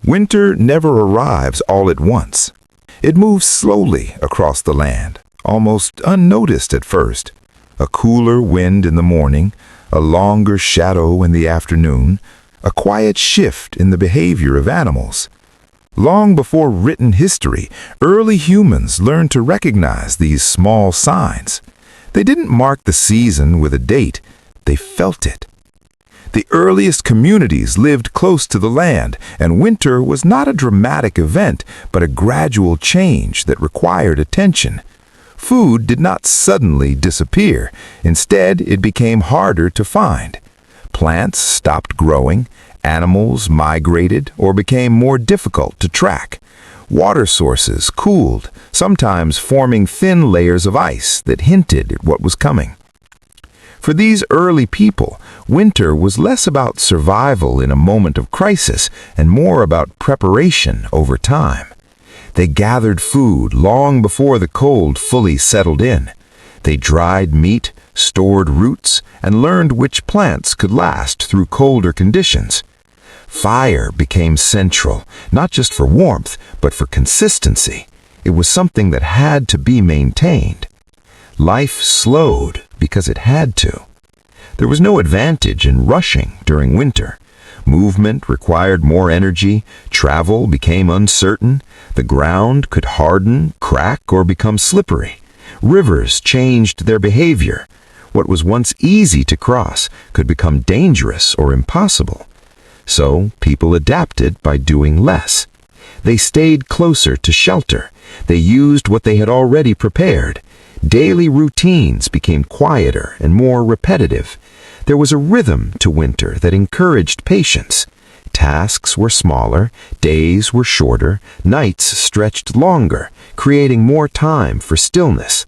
Winter never arrives all at once. It moves slowly across the land, almost unnoticed at first. A cooler wind in the morning, a longer shadow in the afternoon, a quiet shift in the behavior of animals. Long before written history, early humans learned to recognize these small signs. They didn't mark the season with a date, they felt it. The earliest communities lived close to the land, and winter was not a dramatic event, but a gradual change that required attention. Food did not suddenly disappear. Instead, it became harder to find. Plants stopped growing, animals migrated or became more difficult to track. Water sources cooled, sometimes forming thin layers of ice that hinted at what was coming. For these early people, winter was less about survival in a moment of crisis and more about preparation over time. They gathered food long before the cold fully settled in. They dried meat, stored roots, and learned which plants could last through colder conditions. Fire became central, not just for warmth, but for consistency. It was something that had to be maintained. Life slowed because it had to. There was no advantage in rushing during winter. Movement required more energy, travel became uncertain, the ground could harden, crack, or become slippery. Rivers changed their behavior. What was once easy to cross could become dangerous or impossible. So people adapted by doing less. They stayed closer to shelter. They used what they had already prepared. Daily routines became quieter and more repetitive. There was a rhythm to winter that encouraged patience. Tasks were smaller, days were shorter, nights stretched longer, creating more time for stillness.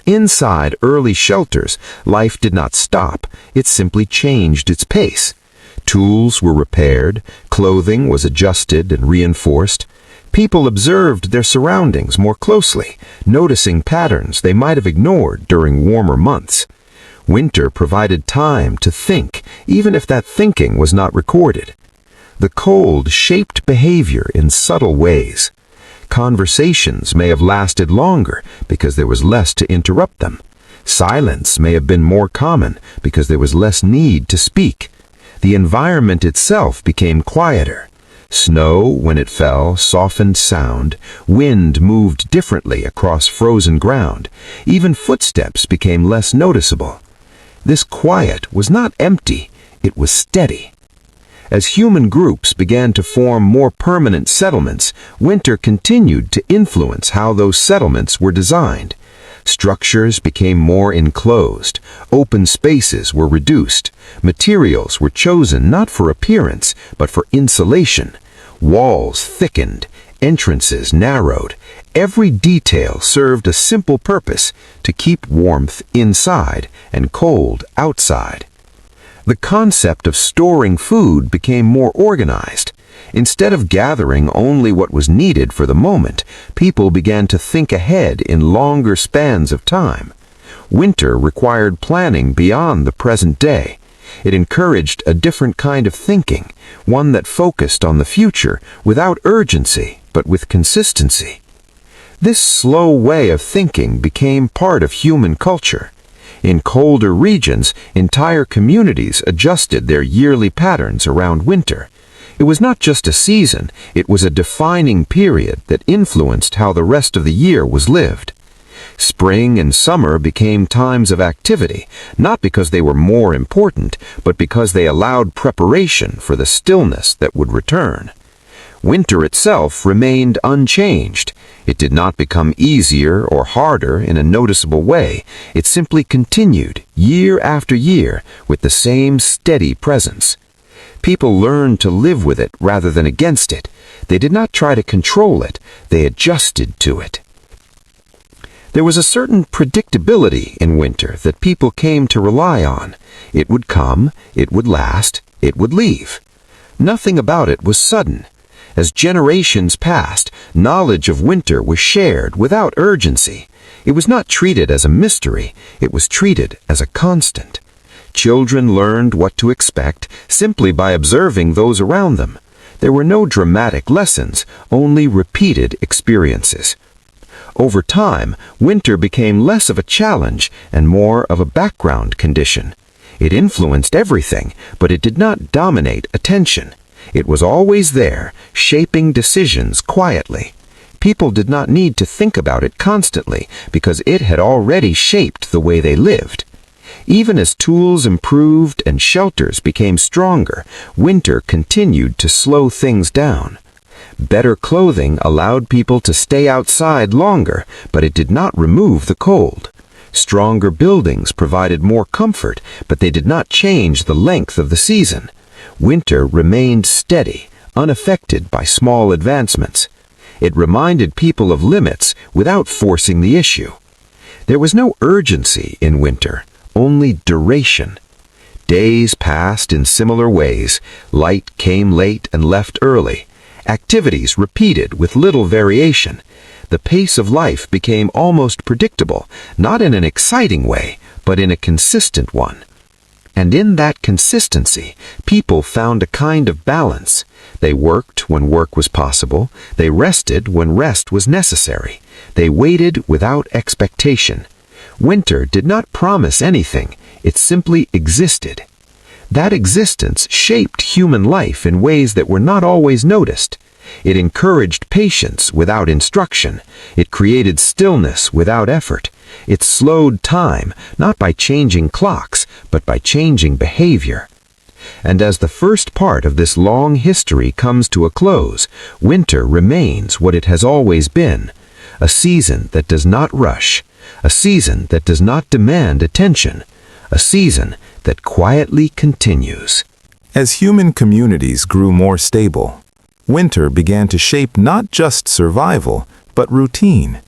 Inside early shelters, life did not stop, it simply changed its pace. Tools were repaired, clothing was adjusted and reinforced. People observed their surroundings more closely, noticing patterns they might have ignored during warmer months. Winter provided time to think, even if that thinking was not recorded. The cold shaped behavior in subtle ways. Conversations may have lasted longer because there was less to interrupt them. Silence may have been more common because there was less need to speak. The environment itself became quieter. Snow, when it fell, softened sound. Wind moved differently across frozen ground. Even footsteps became less noticeable. This quiet was not empty, it was steady. As human groups began to form more permanent settlements, winter continued to influence how those settlements were designed. Structures became more enclosed, open spaces were reduced, materials were chosen not for appearance, but for insulation. Walls thickened, entrances narrowed. Every detail served a simple purpose: to keep warmth inside and cold outside. The concept of storing food became more organized. Instead of gathering only what was needed for the moment, people began to think ahead in longer spans of time. Winter required planning beyond the present day. It encouraged a different kind of thinking, one that focused on the future without urgency, but with consistency. This slow way of thinking became part of human culture. In colder regions, entire communities adjusted their yearly patterns around winter. It was not just a season, it was a defining period that influenced how the rest of the year was lived. Spring and summer became times of activity, not because they were more important, but because they allowed preparation for the stillness that would return. Winter itself remained unchanged. It did not become easier or harder in a noticeable way. It simply continued, year after year, with the same steady presence. People learned to live with it rather than against it. They did not try to control it, they adjusted to it. There was a certain predictability in winter that people came to rely on. It would come, it would last, it would leave. Nothing about it was sudden. As generations passed, knowledge of winter was shared without urgency. It was not treated as a mystery, it was treated as a constant. Children learned what to expect simply by observing those around them. There were no dramatic lessons, only repeated experiences. Over time, winter became less of a challenge and more of a background condition. It influenced everything, but it did not dominate attention. It was always there, shaping decisions quietly. People did not need to think about it constantly because it had already shaped the way they lived. Even as tools improved and shelters became stronger, winter continued to slow things down. Better clothing allowed people to stay outside longer, but it did not remove the cold. Stronger buildings provided more comfort, but they did not change the length of the season. Winter remained steady, unaffected by small advancements. It reminded people of limits without forcing the issue. There was no urgency in winter, only duration. Days passed in similar ways. Light came late and left early. Activities repeated with little variation. The pace of life became almost predictable, not in an exciting way, but in a consistent one. And in that consistency, people found a kind of balance. They worked when work was possible. They rested when rest was necessary. They waited without expectation. Winter did not promise anything. It simply existed. That existence shaped human life in ways that were not always noticed. It encouraged patience without instruction. It created stillness without effort. It slowed time, not by changing clocks, but by changing behavior. And as the first part of this long history comes to a close, winter remains what it has always been, a season that does not rush, a season that does not demand attention, a season that quietly continues. As human communities grew more stable, winter began to shape not just survival, but routine.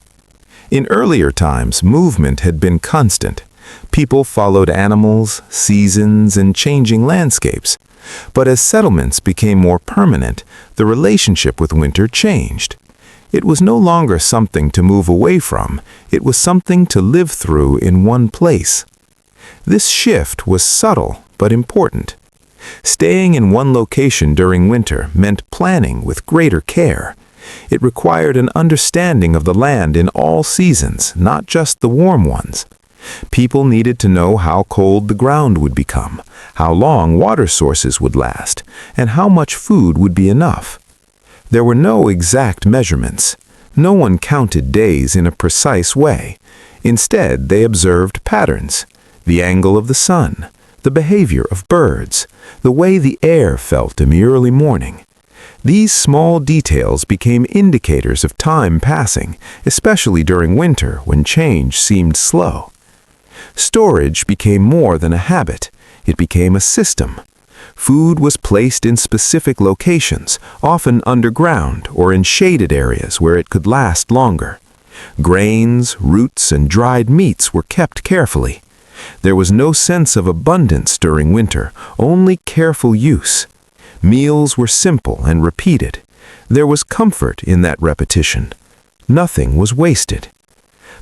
In earlier times, movement had been constant. People followed animals, seasons, and changing landscapes. But as settlements became more permanent, the relationship with winter changed. It was no longer something to move away from, it was something to live through in one place. This shift was subtle but important. Staying in one location during winter meant planning with greater care. It required an understanding of the land in all seasons, not just the warm ones. People needed to know how cold the ground would become, how long water sources would last, and how much food would be enough. There were no exact measurements. No one counted days in a precise way. Instead, they observed patterns: the angle of the sun, the behavior of birds, the way the air felt in the early morning. These small details became indicators of time passing, especially during winter when change seemed slow. Storage became more than a habit. It became a system. Food was placed in specific locations, often underground or in shaded areas where it could last longer. Grains, roots, and dried meats were kept carefully. There was no sense of abundance during winter, only careful use. Meals were simple and repeated. There was comfort in that repetition. Nothing was wasted.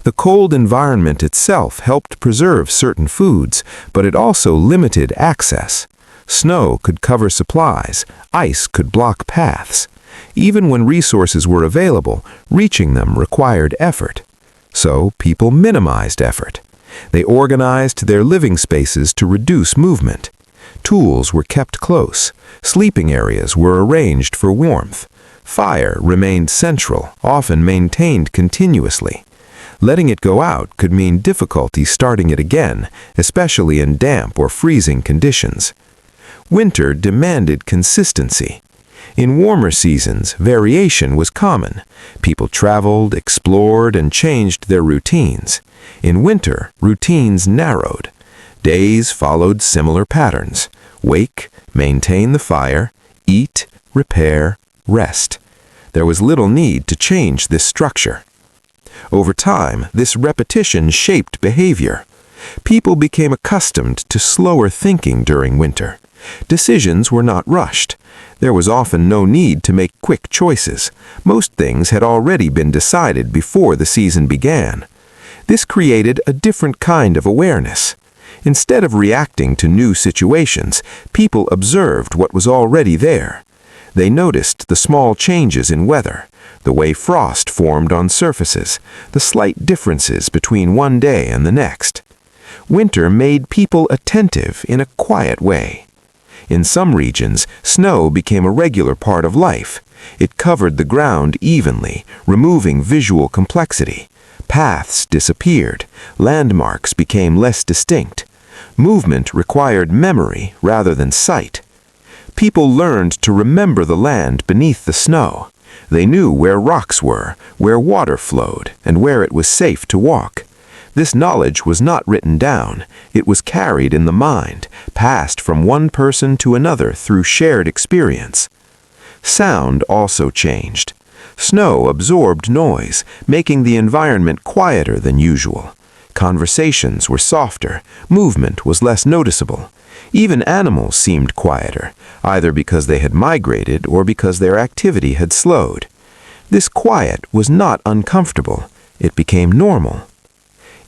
The cold environment itself helped preserve certain foods, but it also limited access. Snow could cover supplies, ice could block paths. Even when resources were available, reaching them required effort. So people minimized effort. They organized their living spaces to reduce movement. Tools were kept close. Sleeping areas were arranged for warmth. Fire remained central, often maintained continuously. Letting it go out could mean difficulty starting it again, especially in damp or freezing conditions. Winter demanded consistency. In warmer seasons, variation was common. People traveled, explored, and changed their routines. In winter, routines narrowed. Days followed similar patterns: wake, maintain the fire, eat, repair, rest. There was little need to change this structure. Over time, this repetition shaped behavior. People became accustomed to slower thinking during winter. Decisions were not rushed. There was often no need to make quick choices. Most things had already been decided before the season began. This created a different kind of awareness. Instead of reacting to new situations, people observed what was already there. They noticed the small changes in weather, the way frost formed on surfaces, the slight differences between one day and the next. Winter made people attentive in a quiet way. In some regions, snow became a regular part of life. It covered the ground evenly, removing visual complexity. Paths disappeared. Landmarks became less distinct. Movement required memory rather than sight. People learned to remember the land beneath the snow. They knew where rocks were, where water flowed, and where it was safe to walk. This knowledge was not written down. It was carried in the mind, passed from one person to another through shared experience. Sound also changed. Snow absorbed noise, making the environment quieter than usual. Conversations were softer, movement was less noticeable. Even animals seemed quieter, either because they had migrated or because their activity had slowed. This quiet was not uncomfortable. It became normal.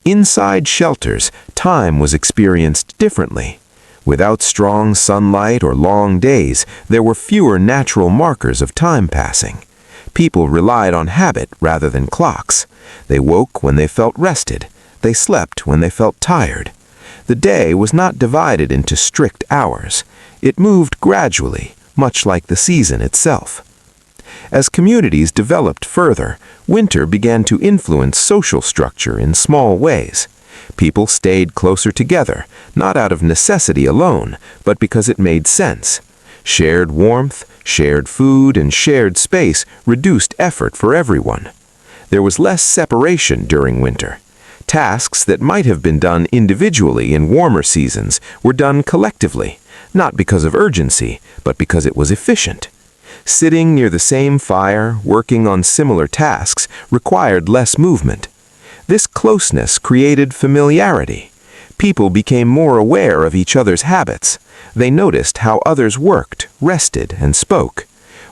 Inside shelters, time was experienced differently. Without strong sunlight or long days, there were fewer natural markers of time passing. People relied on habit rather than clocks. They woke when they felt rested. They slept when they felt tired. The day was not divided into strict hours. It moved gradually, much like the season itself. As communities developed further, winter began to influence social structure in small ways. People stayed closer together, not out of necessity alone, but because it made sense. Shared warmth, shared food, and shared space reduced effort for everyone. There was less separation during winter. Tasks that might have been done individually in warmer seasons were done collectively, not because of urgency, but because it was efficient. Sitting near the same fire, working on similar tasks, required less movement. This closeness created familiarity. People became more aware of each other's habits. They noticed how others worked, rested, and spoke.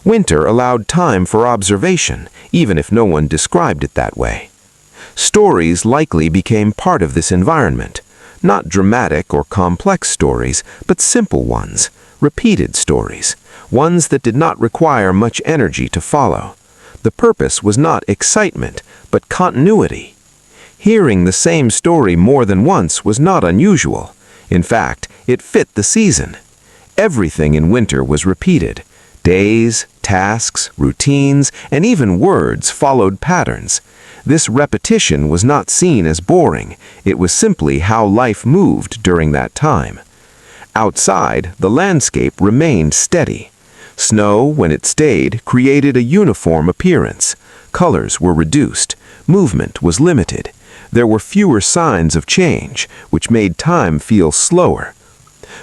Winter allowed time for observation, even if no one described it that way. Stories likely became part of this environment. Not dramatic or complex stories, but simple ones, repeated stories, ones that did not require much energy to follow. The purpose was not excitement, but continuity. Hearing the same story more than once was not unusual. In fact, it fit the season. Everything in winter was repeated. Days, tasks, routines, and even words followed patterns. This repetition was not seen as boring. It was simply how life moved during that time. Outside, the landscape remained steady. Snow, when it stayed, created a uniform appearance. Colors were reduced. Movement was limited. There were fewer signs of change, which made time feel slower.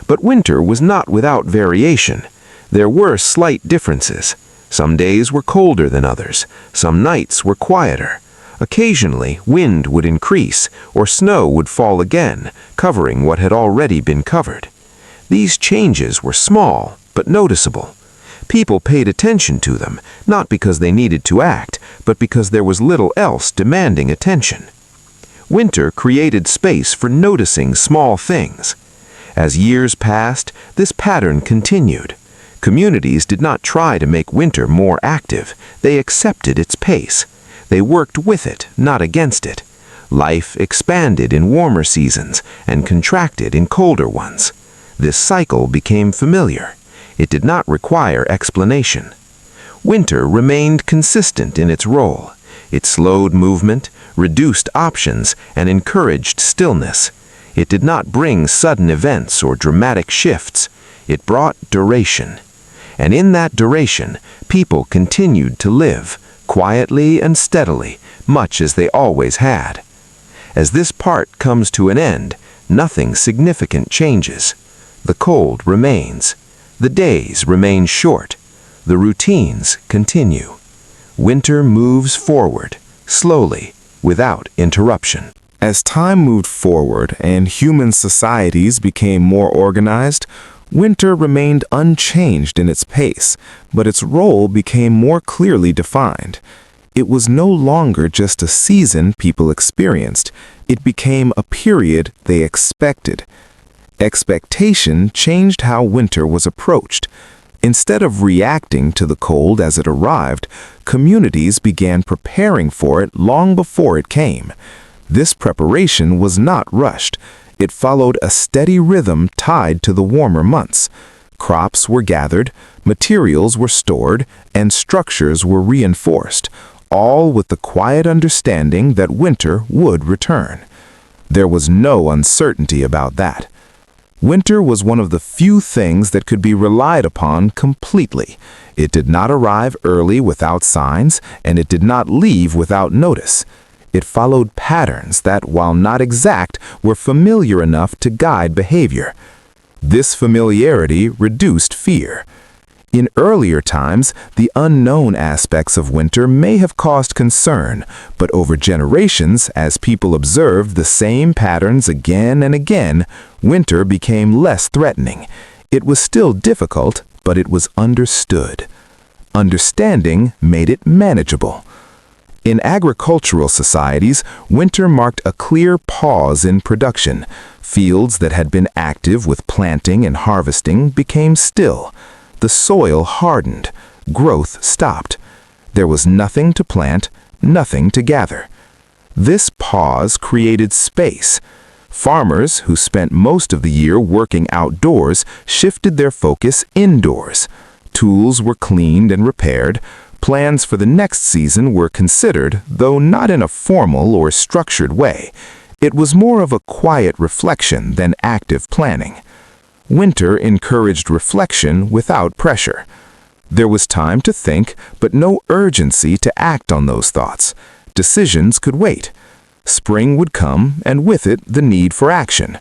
But winter was not without variation. There were slight differences. Some days were colder than others. Some nights were quieter. Occasionally, wind would increase, or snow would fall again, covering what had already been covered. These changes were small, but noticeable. People paid attention to them, not because they needed to act, but because there was little else demanding attention. Winter created space for noticing small things. As years passed, this pattern continued. Communities did not try to make winter more active. They accepted its pace. They worked with it, not against it. Life expanded in warmer seasons and contracted in colder ones. This cycle became familiar. It did not require explanation. Winter remained consistent in its role. It slowed movement, reduced options, and encouraged stillness. It did not bring sudden events or dramatic shifts. It brought duration. And in that duration, people continued to live, quietly and steadily, much as they always had. As this part comes to an end, nothing significant changes. The cold remains. The days remain short. The routines continue. Winter moves forward, slowly, without interruption. As time moved forward and human societies became more organized, winter remained unchanged in its pace, but its role became more clearly defined. It was no longer just a season people experienced. It became a period they expected. Expectation changed how winter was approached. Instead of reacting to the cold as it arrived, communities began preparing for it long before it came. This preparation was not rushed. It followed a steady rhythm tied to the warmer months. Crops were gathered, materials were stored, and structures were reinforced, all with the quiet understanding that winter would return. There was no uncertainty about that. Winter was one of the few things that could be relied upon completely. It did not arrive early without signs, and it did not leave without notice. It followed patterns that, while not exact, were familiar enough to guide behavior. This familiarity reduced fear. In earlier times, the unknown aspects of winter may have caused concern, but over generations, as people observed the same patterns again and again, winter became less threatening. It was still difficult, but it was understood. Understanding made it manageable. In agricultural societies, winter marked a clear pause in production. Fields that had been active with planting and harvesting became still. The soil hardened. Growth stopped. There was nothing to plant, nothing to gather. This pause created space. Farmers, who spent most of the year working outdoors, shifted their focus indoors. Tools were cleaned and repaired. Plans for the next season were considered, though not in a formal or structured way. It was more of a quiet reflection than active planning. Winter encouraged reflection without pressure. There was time to think, but no urgency to act on those thoughts. Decisions could wait. Spring would come, and with it, the need for action.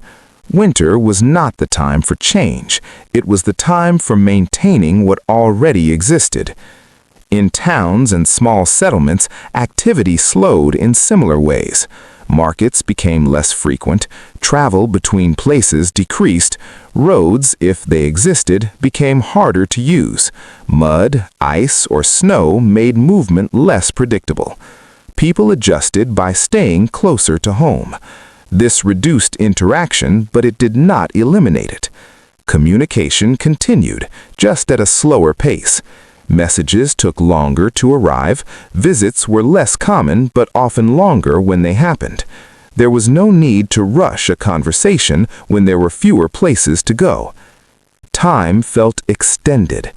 Winter was not the time for change. It was the time for maintaining what already existed. In towns and small settlements, activity slowed in similar ways. Markets became less frequent, travel between places decreased, roads, if they existed, became harder to use. Mud, ice, or snow made movement less predictable. People adjusted by staying closer to home. This reduced interaction, but it did not eliminate it. Communication continued, just at a slower pace. Messages took longer to arrive. Visits were less common, but often longer when they happened. There was no need to rush a conversation when there were fewer places to go. Time felt extended.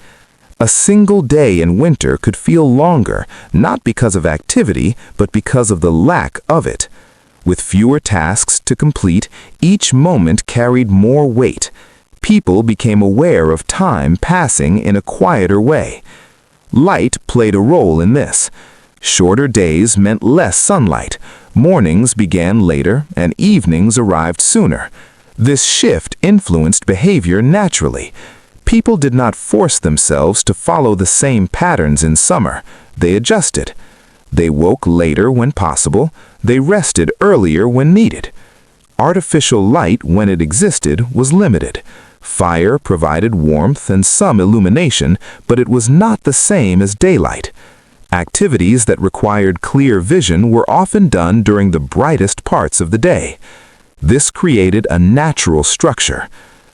A single day in winter could feel longer, not because of activity, but because of the lack of it. With fewer tasks to complete, each moment carried more weight. People became aware of time passing in a quieter way. Light played a role in this. Shorter days meant less sunlight. Mornings began later, and evenings arrived sooner. This shift influenced behavior naturally. People did not force themselves to follow the same patterns in summer. They adjusted. They woke later when possible. They rested earlier when needed. Artificial light, when it existed, was limited. Fire provided warmth and some illumination, but it was not the same as daylight. Activities that required clear vision were often done during the brightest parts of the day. This created a natural structure.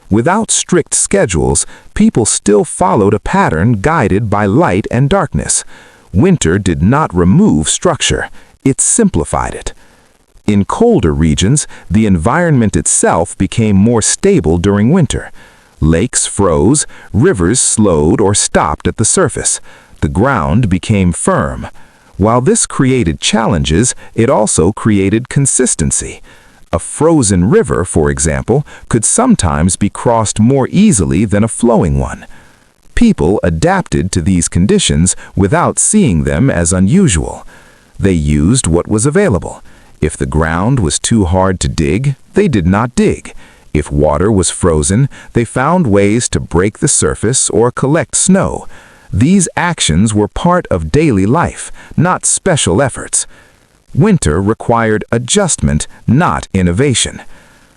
Without strict schedules, people still followed a pattern guided by light and darkness. Winter did not remove structure, it simplified it. In colder regions, the environment itself became more stable during winter. Lakes froze, rivers slowed or stopped at the surface. The ground became firm. While this created challenges, it also created consistency. A frozen river, for example, could sometimes be crossed more easily than a flowing one. People adapted to these conditions without seeing them as unusual. They used what was available. If the ground was too hard to dig, they did not dig. If water was frozen, they found ways to break the surface or collect snow. These actions were part of daily life, not special efforts. Winter required adjustment, not innovation.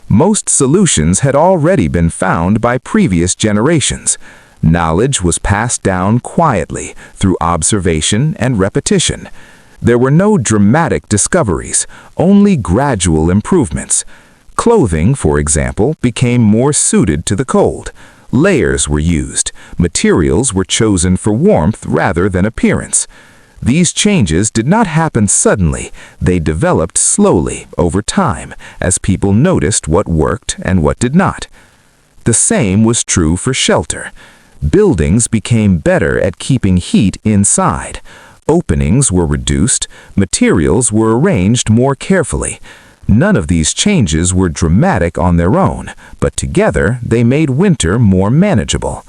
Most solutions had already been found by previous generations. Knowledge was passed down quietly through observation and repetition. There were no dramatic discoveries, only gradual improvements. Clothing, for example, became more suited to the cold. Layers were used. Materials were chosen for warmth rather than appearance. These changes did not happen suddenly. They developed slowly over time as people noticed what worked and what did not. The same was true for shelter. Buildings became better at keeping heat inside. Openings were reduced. Materials were arranged more carefully. None of these changes were dramatic on their own, but together they made winter more manageable.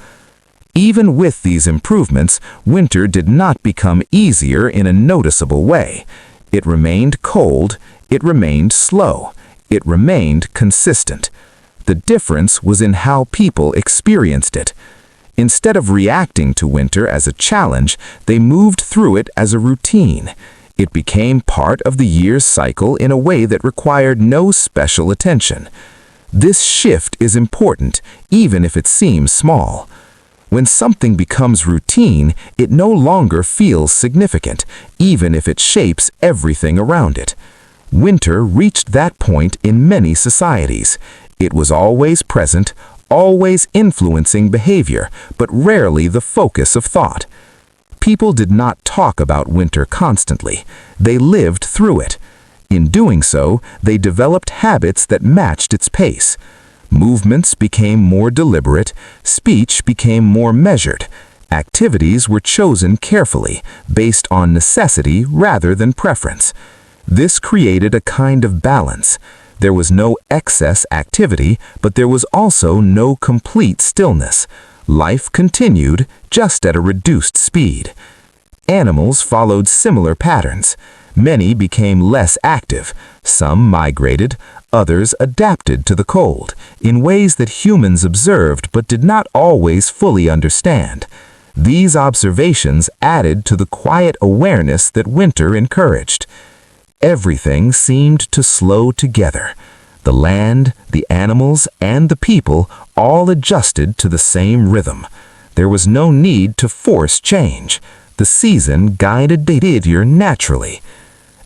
Even with these improvements, winter did not become easier in a noticeable way. It remained cold, it remained slow, it remained consistent. The difference was in how people experienced it. Instead of reacting to winter as a challenge, they moved through it as a routine. It became part of the year's cycle in a way that required no special attention. This shift is important, even if it seems small. When something becomes routine, it no longer feels significant, even if it shapes everything around it. Winter reached that point in many societies. It was always present, always influencing behavior, but rarely the focus of thought. People did not talk about winter constantly. They lived through it. In doing so, they developed habits that matched its pace. Movements became more deliberate, speech became more measured. Activities were chosen carefully, based on necessity rather than preference. This created a kind of balance. There was no excess activity, but there was also no complete stillness. Life continued, just at a reduced speed. Animals followed similar patterns. Many became less active. Some migrated, others adapted to the cold, in ways that humans observed but did not always fully understand. These observations added to the quiet awareness that winter encouraged. Everything seemed to slow together. The land, the animals, and the people all adjusted to the same rhythm. There was no need to force change. The season guided behavior naturally.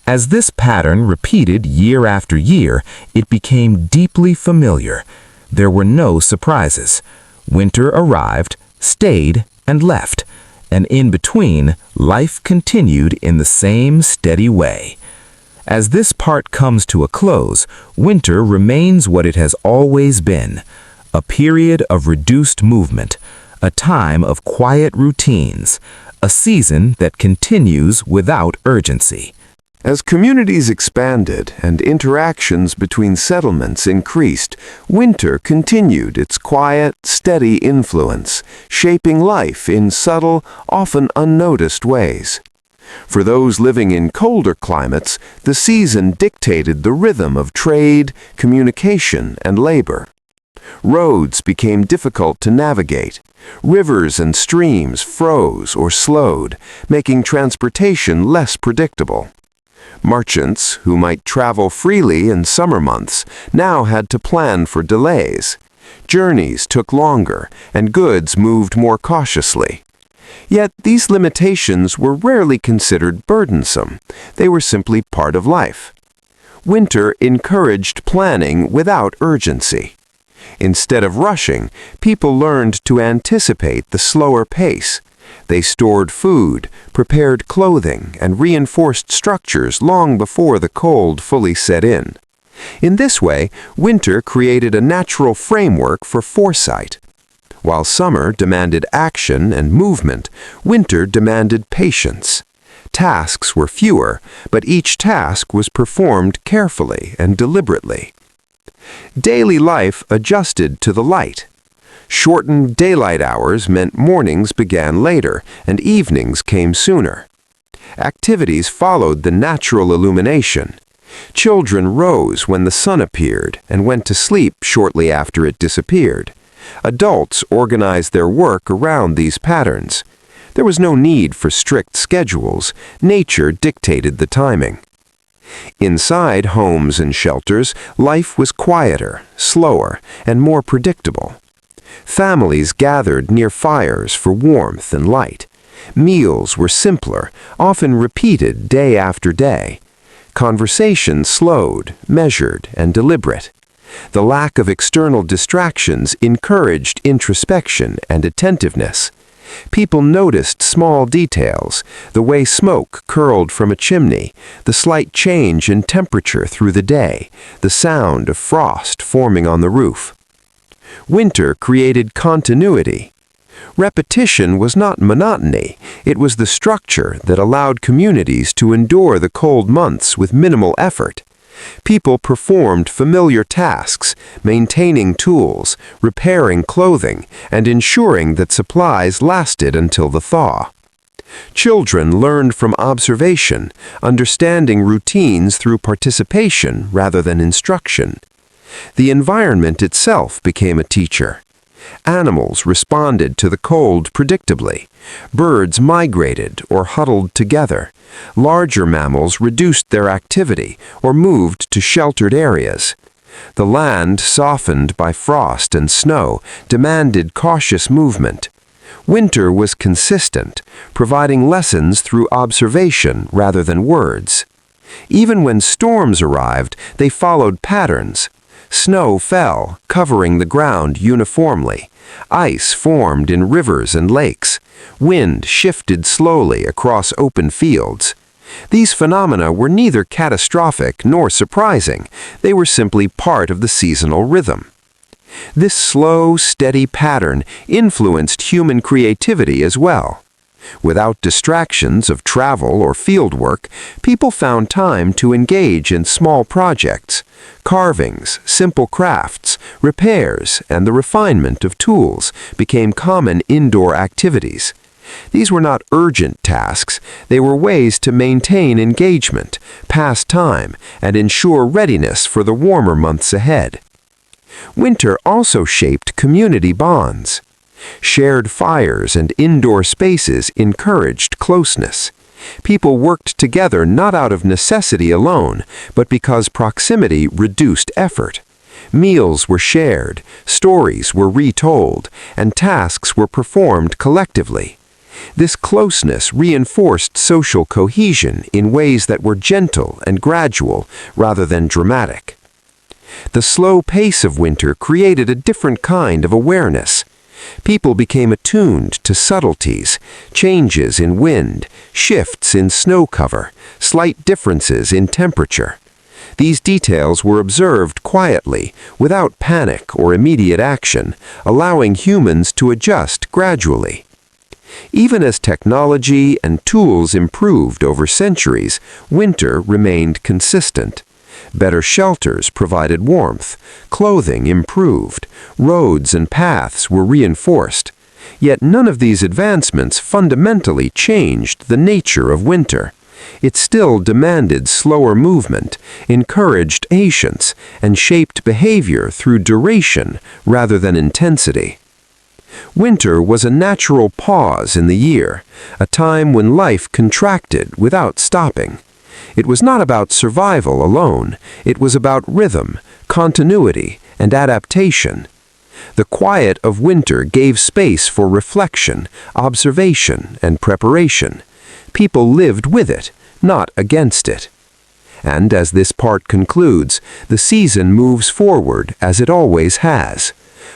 As this pattern repeated year after year, it became deeply familiar. There were no surprises. Winter arrived, stayed, and left. And in between, life continued in the same steady way. As this part comes to a close, winter remains what it has always been, a period of reduced movement, a time of quiet routines, a season that continues without urgency. As communities expanded and interactions between settlements increased, winter continued its quiet, steady influence, shaping life in subtle, often unnoticed ways. For those living in colder climates, the season dictated the rhythm of trade, communication, and labor. Roads became difficult to navigate. Rivers and streams froze or slowed, making transportation less predictable. Merchants, who might travel freely in summer months, now had to plan for delays. Journeys took longer, and goods moved more cautiously. Yet these limitations were rarely considered burdensome. They were simply part of life. Winter encouraged planning without urgency. Instead of rushing, people learned to anticipate the slower pace. They stored food, prepared clothing, and reinforced structures long before the cold fully set in. In this way, winter created a natural framework for foresight. While summer demanded action and movement, winter demanded patience. Tasks were fewer, but each task was performed carefully and deliberately. Daily life adjusted to the light. Shortened daylight hours meant mornings began later and evenings came sooner. Activities followed the natural illumination. Children rose when the sun appeared and went to sleep shortly after it disappeared. Adults organized their work around these patterns. There was no need for strict schedules. Nature dictated the timing. Inside homes and shelters, life was quieter, slower, and more predictable. Families gathered near fires for warmth and light. Meals were simpler, often repeated day after day. Conversation slowed, measured, and deliberate. The lack of external distractions encouraged introspection and attentiveness. People noticed small details, the way smoke curled from a chimney, the slight change in temperature through the day, the sound of frost forming on the roof. Winter created continuity. Repetition was not monotony, it was the structure that allowed communities to endure the cold months with minimal effort. People performed familiar tasks, maintaining tools, repairing clothing, and ensuring that supplies lasted until the thaw. Children learned from observation, understanding routines through participation rather than instruction. The environment itself became a teacher. Animals responded to the cold predictably. Birds migrated or huddled together. Larger mammals reduced their activity or moved to sheltered areas. The land, softened by frost and snow, demanded cautious movement. Winter was consistent, providing lessons through observation rather than words. Even when storms arrived, they followed patterns. Snow fell, covering the ground uniformly. Ice formed in rivers and lakes. Wind shifted slowly across open fields. These phenomena were neither catastrophic nor surprising. They were simply part of the seasonal rhythm. This slow, steady pattern influenced human creativity as well. Without distractions of travel or fieldwork, people found time to engage in small projects, carvings, simple crafts, repairs, and the refinement of tools became common indoor activities. These were not urgent tasks, they were ways to maintain engagement, pass time, and ensure readiness for the warmer months ahead. Winter also shaped community bonds. Shared fires and indoor spaces encouraged closeness. People worked together not out of necessity alone, but because proximity reduced effort. Meals were shared, stories were retold, and tasks were performed collectively. This closeness reinforced social cohesion in ways that were gentle and gradual rather than dramatic. The slow pace of winter created a different kind of awareness. People became attuned to subtleties, changes in wind, shifts in snow cover, slight differences in temperature. These details were observed quietly, without panic or immediate action, allowing humans to adjust gradually. Even as technology and tools improved over centuries, winter remained consistent. Better shelters provided warmth, clothing improved, roads and paths were reinforced. Yet none of these advancements fundamentally changed the nature of winter. It still demanded slower movement, encouraged patience, and shaped behavior through duration rather than intensity. Winter was a natural pause in the year, a time when life contracted without stopping. It was not about survival alone, it was about rhythm, continuity, and adaptation. The quiet of winter gave space for reflection, observation, and preparation. People lived with it, not against it. And as this part concludes, the season moves forward as it always has.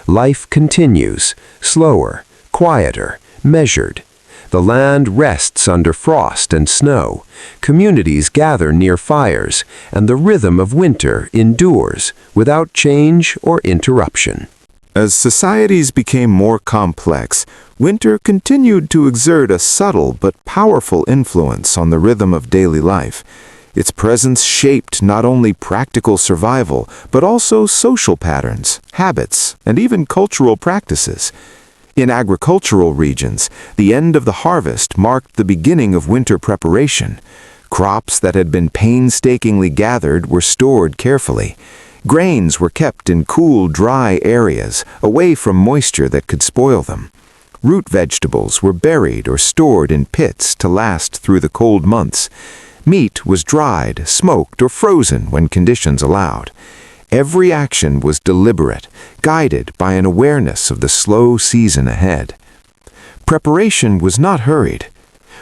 Life continues, slower, quieter, measured. The land rests under frost and snow, communities gather near fires, and the rhythm of winter endures without change or interruption. As societies became more complex, winter continued to exert a subtle but powerful influence on the rhythm of daily life. Its presence shaped not only practical survival, but also social patterns, habits, and even cultural practices. In agricultural regions, the end of the harvest marked the beginning of winter preparation. Crops that had been painstakingly gathered were stored carefully. Grains were kept in cool, dry areas, away from moisture that could spoil them. Root vegetables were buried or stored in pits to last through the cold months. Meat was dried, smoked, or frozen when conditions allowed. Every action was deliberate, guided by an awareness of the slow season ahead. Preparation was not hurried.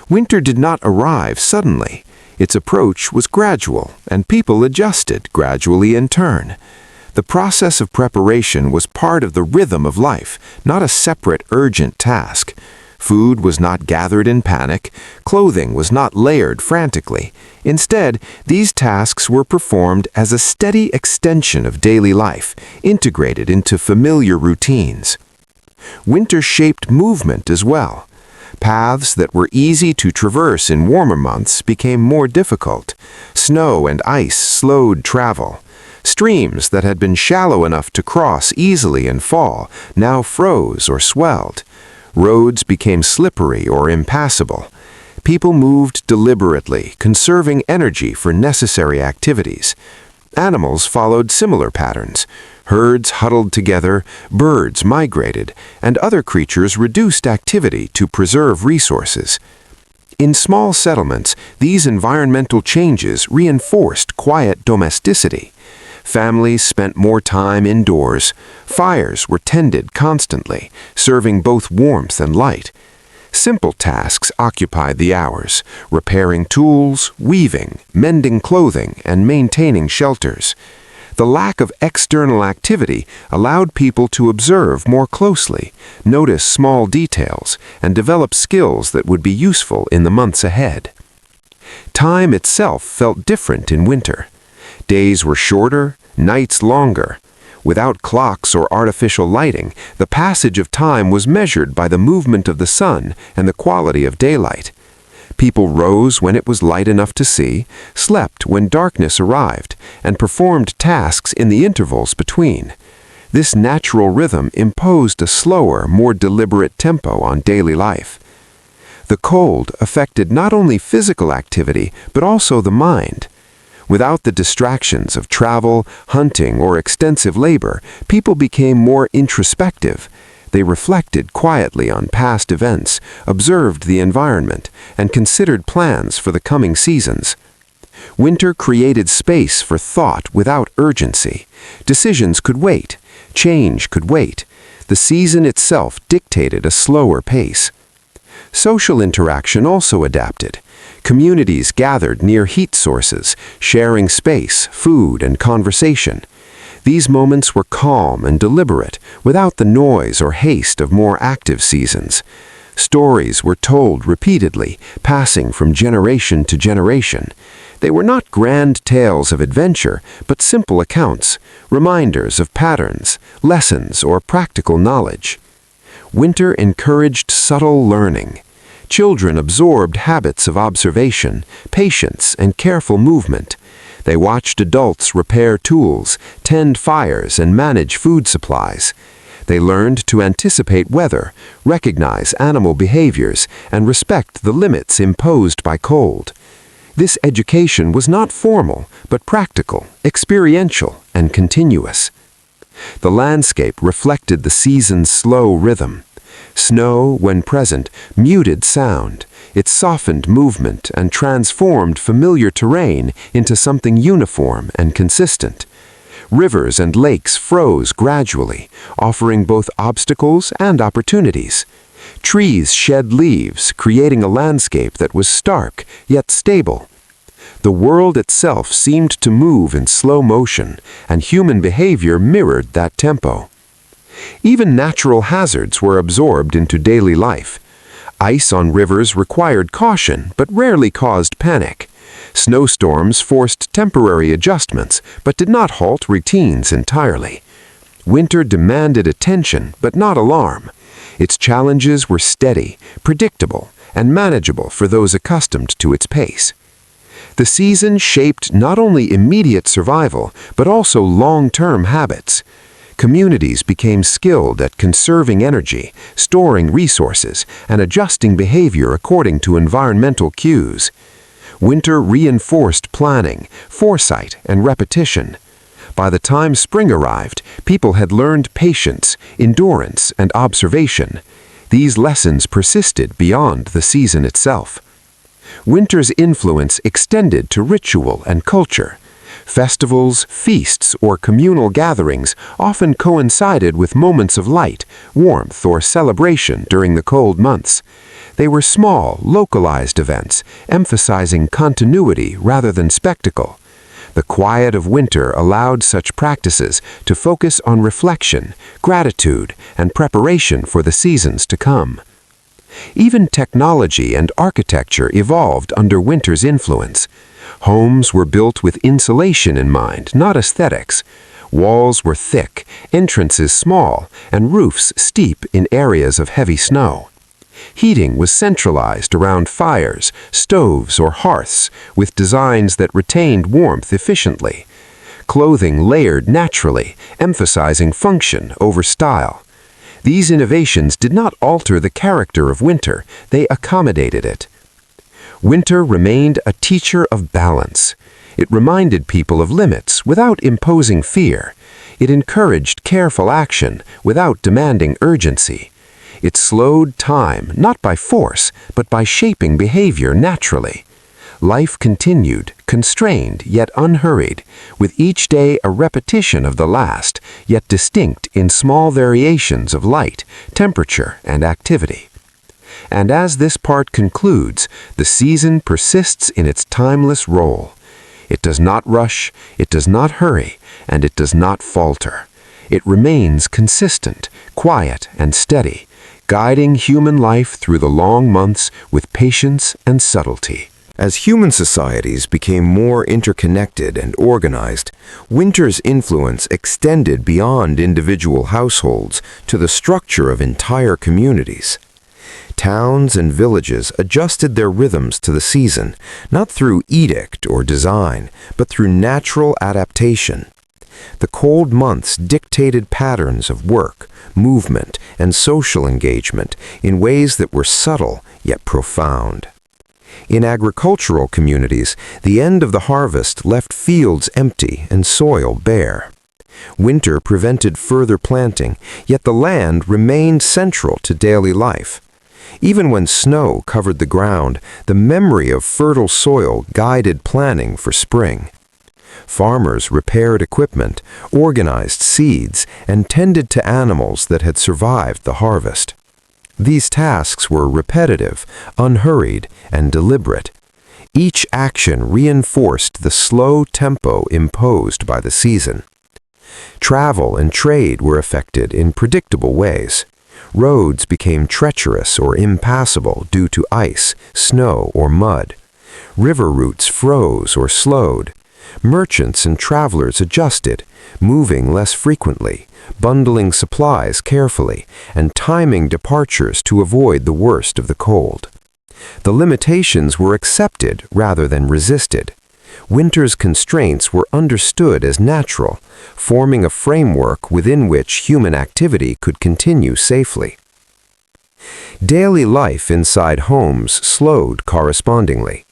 Winter did not arrive suddenly. Its approach was gradual, and people adjusted gradually in turn. The process of preparation was part of the rhythm of life, not a separate, urgent task. Food was not gathered in panic, clothing was not layered frantically. Instead, these tasks were performed as a steady extension of daily life, integrated into familiar routines. Winter shaped movement as well. Paths that were easy to traverse in warmer months became more difficult. Snow and ice slowed travel. Streams that had been shallow enough to cross easily in fall now froze or swelled. Roads became slippery or impassable. People moved deliberately, conserving energy for necessary activities. Animals followed similar patterns. Herds huddled together, birds migrated, and other creatures reduced activity to preserve resources. In small settlements, these environmental changes reinforced quiet domesticity. Families spent more time indoors. Fires were tended constantly, serving both warmth and light. Simple tasks occupied the hours: repairing tools, weaving, mending clothing, and maintaining shelters. The lack of external activity allowed people to observe more closely, notice small details, and develop skills that would be useful in the months ahead. Time itself felt different in winter. Days were shorter, nights longer. Without clocks or artificial lighting, the passage of time was measured by the movement of the sun and the quality of daylight. People rose when it was light enough to see, slept when darkness arrived, and performed tasks in the intervals between. This natural rhythm imposed a slower, more deliberate tempo on daily life. The cold affected not only physical activity, but also the mind. Without the distractions of travel, hunting, or extensive labor, people became more introspective. They reflected quietly on past events, observed the environment, and considered plans for the coming seasons. Winter created space for thought without urgency. Decisions could wait. Change could wait. The season itself dictated a slower pace. Social interaction also adapted. Communities gathered near heat sources, sharing space, food, and conversation. These moments were calm and deliberate, without the noise or haste of more active seasons. Stories were told repeatedly, passing from generation to generation. They were not grand tales of adventure, but simple accounts, reminders of patterns, lessons, or practical knowledge. Winter encouraged subtle learning. Children absorbed habits of observation, patience, and careful movement. They watched adults repair tools, tend fires, and manage food supplies. They learned to anticipate weather, recognize animal behaviors, and respect the limits imposed by cold. This education was not formal, but practical, experiential, and continuous. The landscape reflected the season's slow rhythm. Snow, when present, muted sound. It softened movement and transformed familiar terrain into something uniform and consistent. Rivers and lakes froze gradually, offering both obstacles and opportunities. Trees shed leaves, creating a landscape that was stark, yet stable. The world itself seemed to move in slow motion, and human behavior mirrored that tempo. Even natural hazards were absorbed into daily life. Ice on rivers required caution, but rarely caused panic. Snowstorms forced temporary adjustments, but did not halt routines entirely. Winter demanded attention, but not alarm. Its challenges were steady, predictable, and manageable for those accustomed to its pace. The season shaped not only immediate survival, but also long-term habits. Communities became skilled at conserving energy, storing resources, and adjusting behavior according to environmental cues. Winter reinforced planning, foresight, and repetition. By the time spring arrived, people had learned patience, endurance, and observation. These lessons persisted beyond the season itself. Winter's influence extended to ritual and culture. Festivals, feasts, or communal gatherings often coincided with moments of light, warmth, or celebration during the cold months. They were small, localized events, emphasizing continuity rather than spectacle. The quiet of winter allowed such practices to focus on reflection, gratitude, and preparation for the seasons to come. Even technology and architecture evolved under winter's influence. Homes were built with insulation in mind, not aesthetics. Walls were thick, entrances small, and roofs steep in areas of heavy snow. Heating was centralized around fires, stoves, or hearths, with designs that retained warmth efficiently. Clothing layered naturally, emphasizing function over style. These innovations did not alter the character of winter, they accommodated it. Winter remained a teacher of balance. It reminded people of limits without imposing fear. It encouraged careful action without demanding urgency. It slowed time not by force, but by shaping behavior naturally. Life continued, constrained yet unhurried, with each day a repetition of the last, yet distinct in small variations of light, temperature, and activity. And as this part concludes, the season persists in its timeless role. It does not rush, it does not hurry, and it does not falter. It remains consistent, quiet, and steady, guiding human life through the long months with patience and subtlety. As human societies became more interconnected and organized, winter's influence extended beyond individual households to the structure of entire communities. Towns and villages adjusted their rhythms to the season, not through edict or design, but through natural adaptation. The cold months dictated patterns of work, movement, and social engagement in ways that were subtle yet profound. In agricultural communities, the end of the harvest left fields empty and soil bare. Winter prevented further planting, yet the land remained central to daily life. Even when snow covered the ground, the memory of fertile soil guided planning for spring. Farmers repaired equipment, organized seeds, and tended to animals that had survived the harvest. These tasks were repetitive, unhurried, and deliberate. Each action reinforced the slow tempo imposed by the season. Travel and trade were affected in predictable ways. Roads became treacherous or impassable due to ice, snow, or mud. River routes froze or slowed. Merchants and travelers adjusted, moving less frequently, bundling supplies carefully, and timing departures to avoid the worst of the cold. The limitations were accepted rather than resisted. Winter's constraints were understood as natural, forming a framework within which human activity could continue safely. Daily life inside homes slowed correspondingly.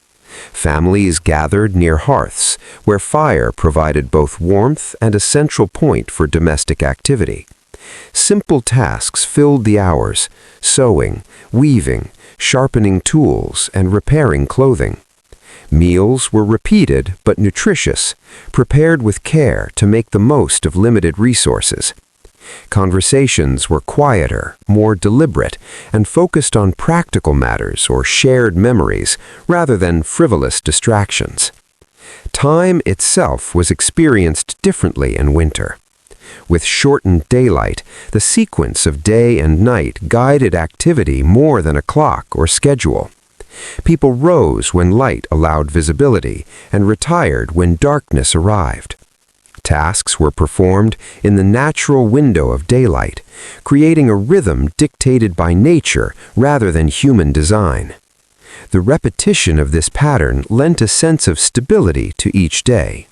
Families gathered near hearths, where fire provided both warmth and a central point for domestic activity. Simple tasks filled the hours: sewing, weaving, sharpening tools, and repairing clothing. Meals were repeated but nutritious, prepared with care to make the most of limited resources. Conversations were quieter, more deliberate, and focused on practical matters or shared memories rather than frivolous distractions. Time itself was experienced differently in winter. With shortened daylight, the sequence of day and night guided activity more than a clock or schedule. People rose when light allowed visibility and retired when darkness arrived. Tasks were performed in the natural window of daylight, creating a rhythm dictated by nature rather than human design. The repetition of this pattern lent a sense of stability to each day.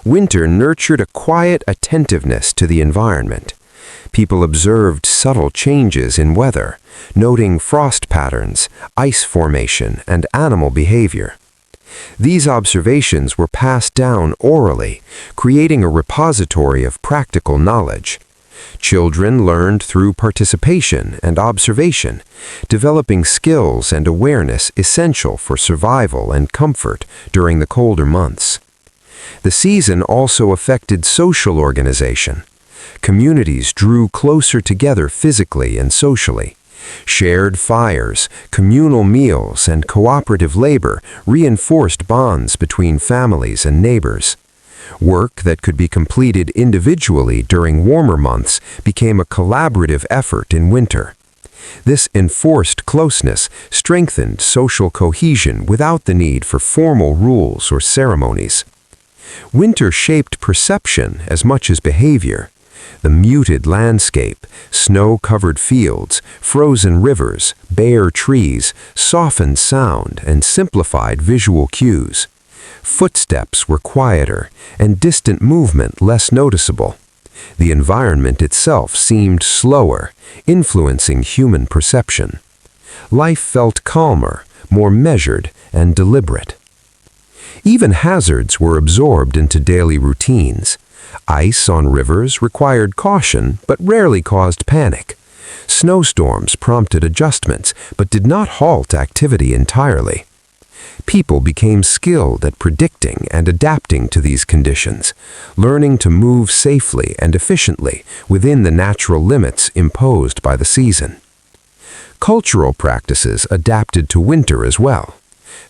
Winter nurtured a quiet attentiveness to the environment. People observed subtle changes in weather, noting frost patterns, ice formation, and animal behavior. These observations were passed down orally, creating a repository of practical knowledge. Children learned through participation and observation, developing skills and awareness essential for survival and comfort during the colder months. The season also affected social organization. Communities drew closer together physically and socially. Shared fires, communal meals, and cooperative labor reinforced bonds between families and neighbors. Work that could be completed individually during warmer months became a collaborative effort in winter. This enforced closeness strengthened social cohesion without the need for formal rules or ceremonies. Winter shaped perception as much as behavior. The muted landscape, snow-covered fields, frozen rivers, bare trees, softened sound and simplified visual cues. Footsteps were quieter and distant movement less noticeable. The environment itself seemed slower, influencing human perception. Life felt calmer, more measured and deliberate. Even hazards were absorbed into daily routines. Ice on rivers required caution but rarely caused panic. Snowstorms prompted adjustments but did not halt activity entirely. People became skilled at predicting and adapting to these conditions, learning to move safely and efficiently within the natural limits imposed by the season. Cultural practices adapted to winter as well.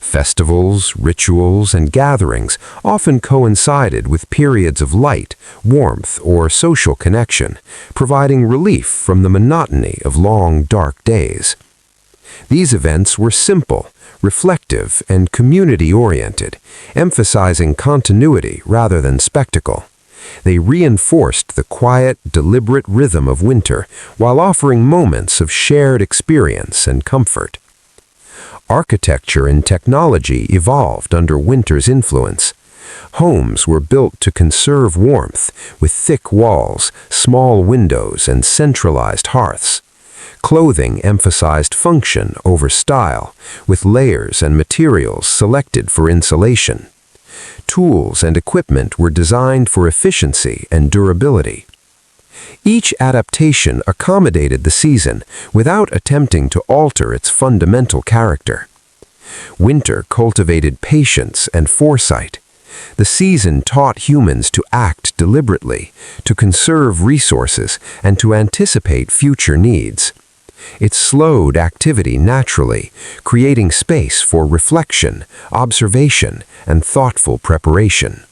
Festivals, rituals, and gatherings often coincided with periods of light, warmth, or social connection, providing relief from the monotony of long, dark days. These events were simple, reflective, and community-oriented, emphasizing continuity rather than spectacle. They reinforced the quiet, deliberate rhythm of winter while offering moments of shared experience and comfort. Architecture and technology evolved under winter's influence. Homes were built to conserve warmth, with thick walls, small windows, and centralized hearths. Clothing emphasized function over style, with layers and materials selected for insulation. Tools and equipment were designed for efficiency and durability. Each adaptation accommodated the season without attempting to alter its fundamental character. Winter cultivated patience and foresight. The season taught humans to act deliberately, to conserve resources, and to anticipate future needs. It slowed activity naturally, creating space for reflection, observation, and thoughtful preparation.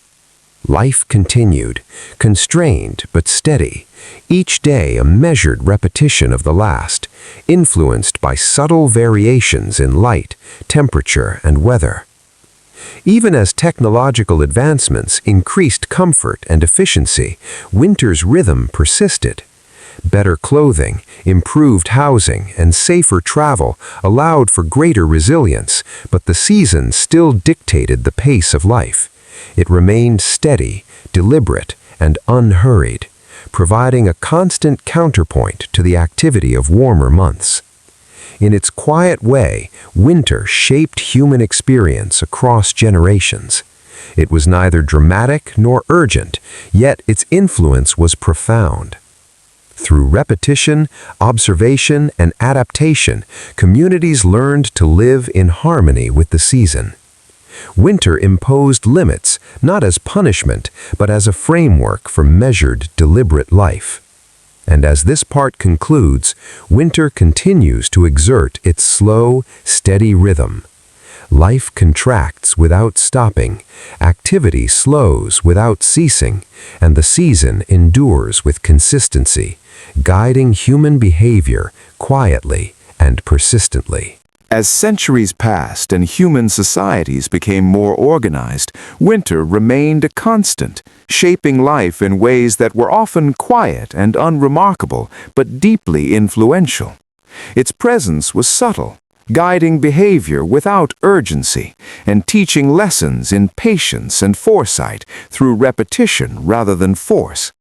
Life continued, constrained but steady, each day a measured repetition of the last, influenced by subtle variations in light, temperature, and weather. Even as technological advancements increased comfort and efficiency, winter's rhythm persisted. Better clothing, improved housing, and safer travel allowed for greater resilience, but the season still dictated the pace of life. It remained steady, deliberate, and unhurried, providing a constant counterpoint to the activity of warmer months. In its quiet way, winter shaped human experience across generations. It was neither dramatic nor urgent, yet its influence was profound. Through repetition, observation, and adaptation, communities learned to live in harmony with the season. Winter imposed limits, not as punishment, but as a framework for measured, deliberate life. And as this part concludes, winter continues to exert its slow, steady rhythm. Life contracts without stopping, activity slows without ceasing, and the season endures with consistency, guiding human behavior quietly and persistently. As centuries passed and human societies became more organized, winter remained a constant, shaping life in ways that were often quiet and unremarkable, but deeply influential. Its presence was subtle, guiding behavior without urgency, and teaching lessons in patience and foresight through repetition rather than force.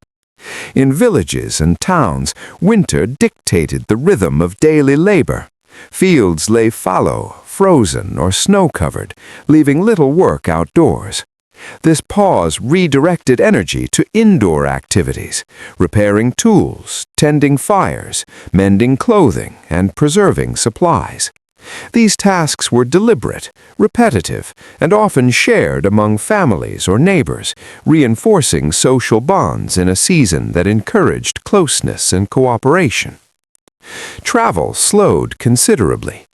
In villages and towns, winter dictated the rhythm of daily labor. Fields lay fallow, frozen, or snow-covered, leaving little work outdoors. This pause redirected energy to indoor activities, repairing tools, tending fires, mending clothing, and preserving supplies. These tasks were deliberate, repetitive, and often shared among families or neighbors, reinforcing social bonds in a season that encouraged closeness and cooperation. Travel slowed considerably.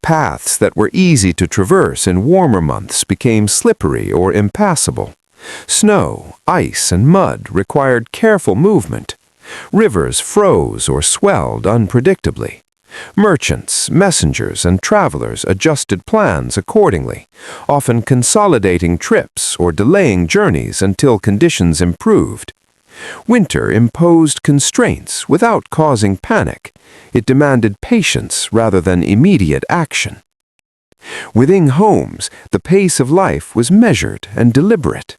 Paths that were easy to traverse in warmer months became slippery or impassable. Snow, ice, and mud required careful movement. Rivers froze or swelled unpredictably. Merchants, messengers, and travelers adjusted plans accordingly, often consolidating trips or delaying journeys until conditions improved. Winter imposed constraints without causing panic. It demanded patience rather than immediate action. Within homes, the pace of life was measured and deliberate.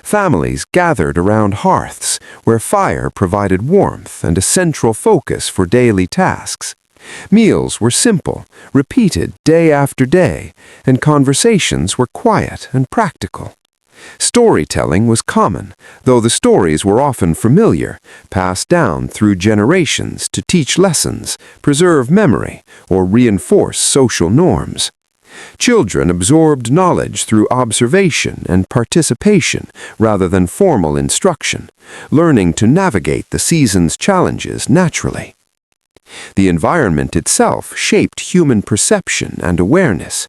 Families gathered around hearths, where fire provided warmth and a central focus for daily tasks. Meals were simple, repeated day after day, and conversations were quiet and practical. Storytelling was common, though the stories were often familiar, passed down through generations to teach lessons, preserve memory, or reinforce social norms. Children absorbed knowledge through observation and participation rather than formal instruction, learning to navigate the season's challenges naturally. The environment itself shaped human perception and awareness.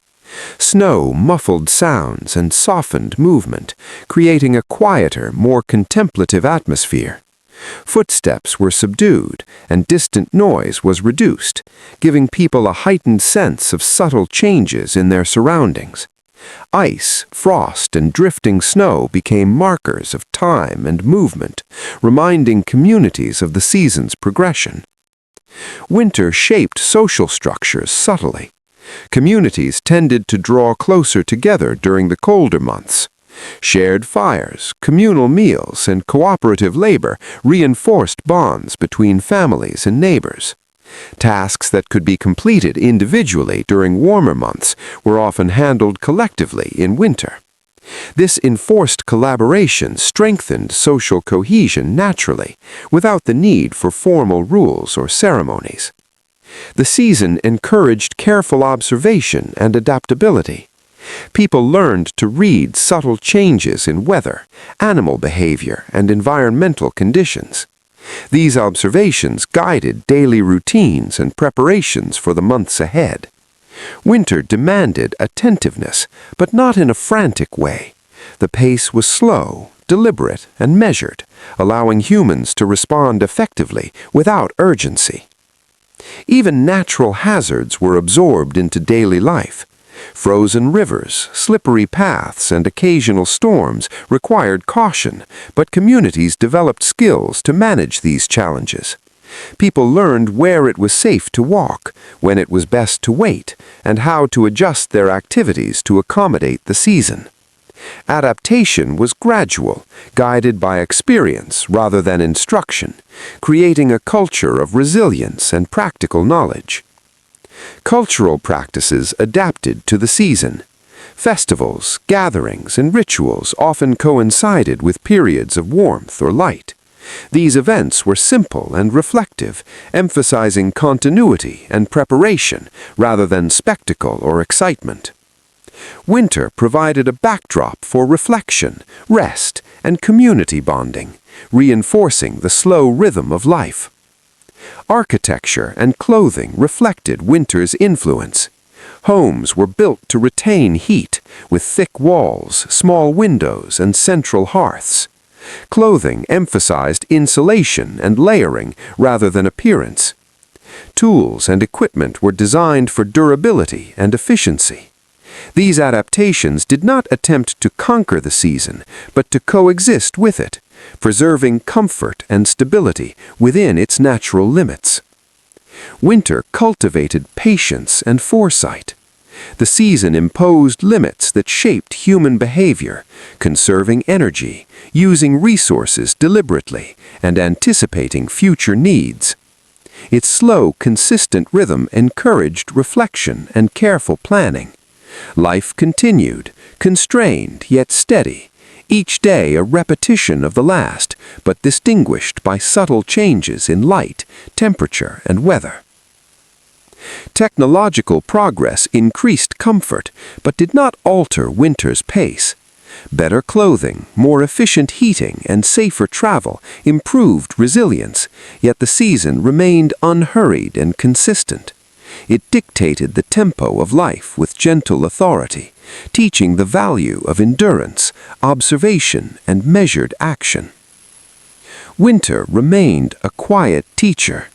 Snow muffled sounds and softened movement, creating a quieter, more contemplative atmosphere. Footsteps were subdued, and distant noise was reduced, giving people a heightened sense of subtle changes in their surroundings. Ice, frost, and drifting snow became markers of time and movement, reminding communities of the season's progression. Winter shaped social structures subtly. Communities tended to draw closer together during the colder months. Shared fires, communal meals, and cooperative labor reinforced bonds between families and neighbors. Tasks that could be completed individually during warmer months were often handled collectively in winter. This enforced collaboration strengthened social cohesion naturally, without the need for formal rules or ceremonies. The season encouraged careful observation and adaptability. People learned to read subtle changes in weather, animal behavior, and environmental conditions. These observations guided daily routines and preparations for the months ahead. Winter demanded attentiveness, but not in a frantic way. The pace was slow, deliberate, and measured, allowing humans to respond effectively without urgency. Even natural hazards were absorbed into daily life. Frozen rivers, slippery paths, and occasional storms required caution, but communities developed skills to manage these challenges. People learned where it was safe to walk, when it was best to wait, and how to adjust their activities to accommodate the season. Adaptation was gradual, guided by experience rather than instruction, creating a culture of resilience and practical knowledge. Cultural practices adapted to the season. Festivals, gatherings, and rituals often coincided with periods of warmth or light. These events were simple and reflective, emphasizing continuity and preparation rather than spectacle or excitement. Winter provided a backdrop for reflection, rest, and community bonding, reinforcing the slow rhythm of life. Architecture and clothing reflected winter's influence. Homes were built to retain heat, with thick walls, small windows, and central hearths. Clothing emphasized insulation and layering rather than appearance. Tools and equipment were designed for durability and efficiency. These adaptations did not attempt to conquer the season, but to coexist with it, preserving comfort and stability within its natural limits. Winter cultivated patience and foresight. The season imposed limits that shaped human behavior, conserving energy, using resources deliberately, and anticipating future needs. Its slow, consistent rhythm encouraged reflection and careful planning. Life continued, constrained yet steady, each day a repetition of the last, but distinguished by subtle changes in light, temperature, and weather. Technological progress increased comfort, but did not alter winter's pace. Better clothing, more efficient heating, and safer travel improved resilience, yet the season remained unhurried and consistent. It dictated the tempo of life with gentle authority, teaching the value of endurance, observation, and measured action. Winter remained a quiet teacher.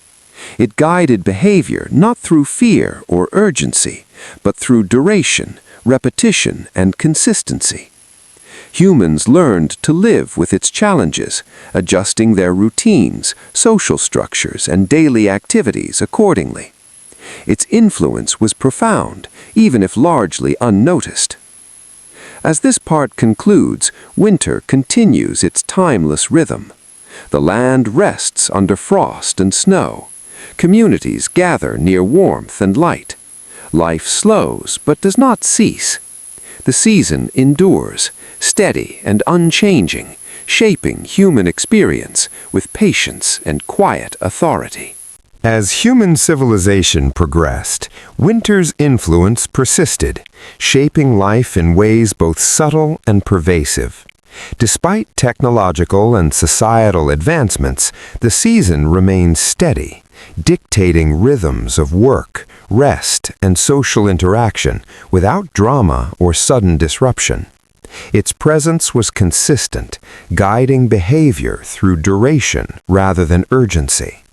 It guided behavior not through fear or urgency, but through duration, repetition, and consistency. Humans learned to live with its challenges, adjusting their routines, social structures, and daily activities accordingly. Its influence was profound, even if largely unnoticed. As this part concludes, winter continues its timeless rhythm. The land rests under frost and snow. Communities gather near warmth and light. Life slows but does not cease. The season endures, steady and unchanging, shaping human experience with patience and quiet authority. As human civilization progressed, winter's influence persisted, shaping life in ways both subtle and pervasive. Despite technological and societal advancements, the season remained steady, dictating rhythms of work, rest, and social interaction without drama or sudden disruption. Its presence was consistent, guiding behavior through duration rather than urgency.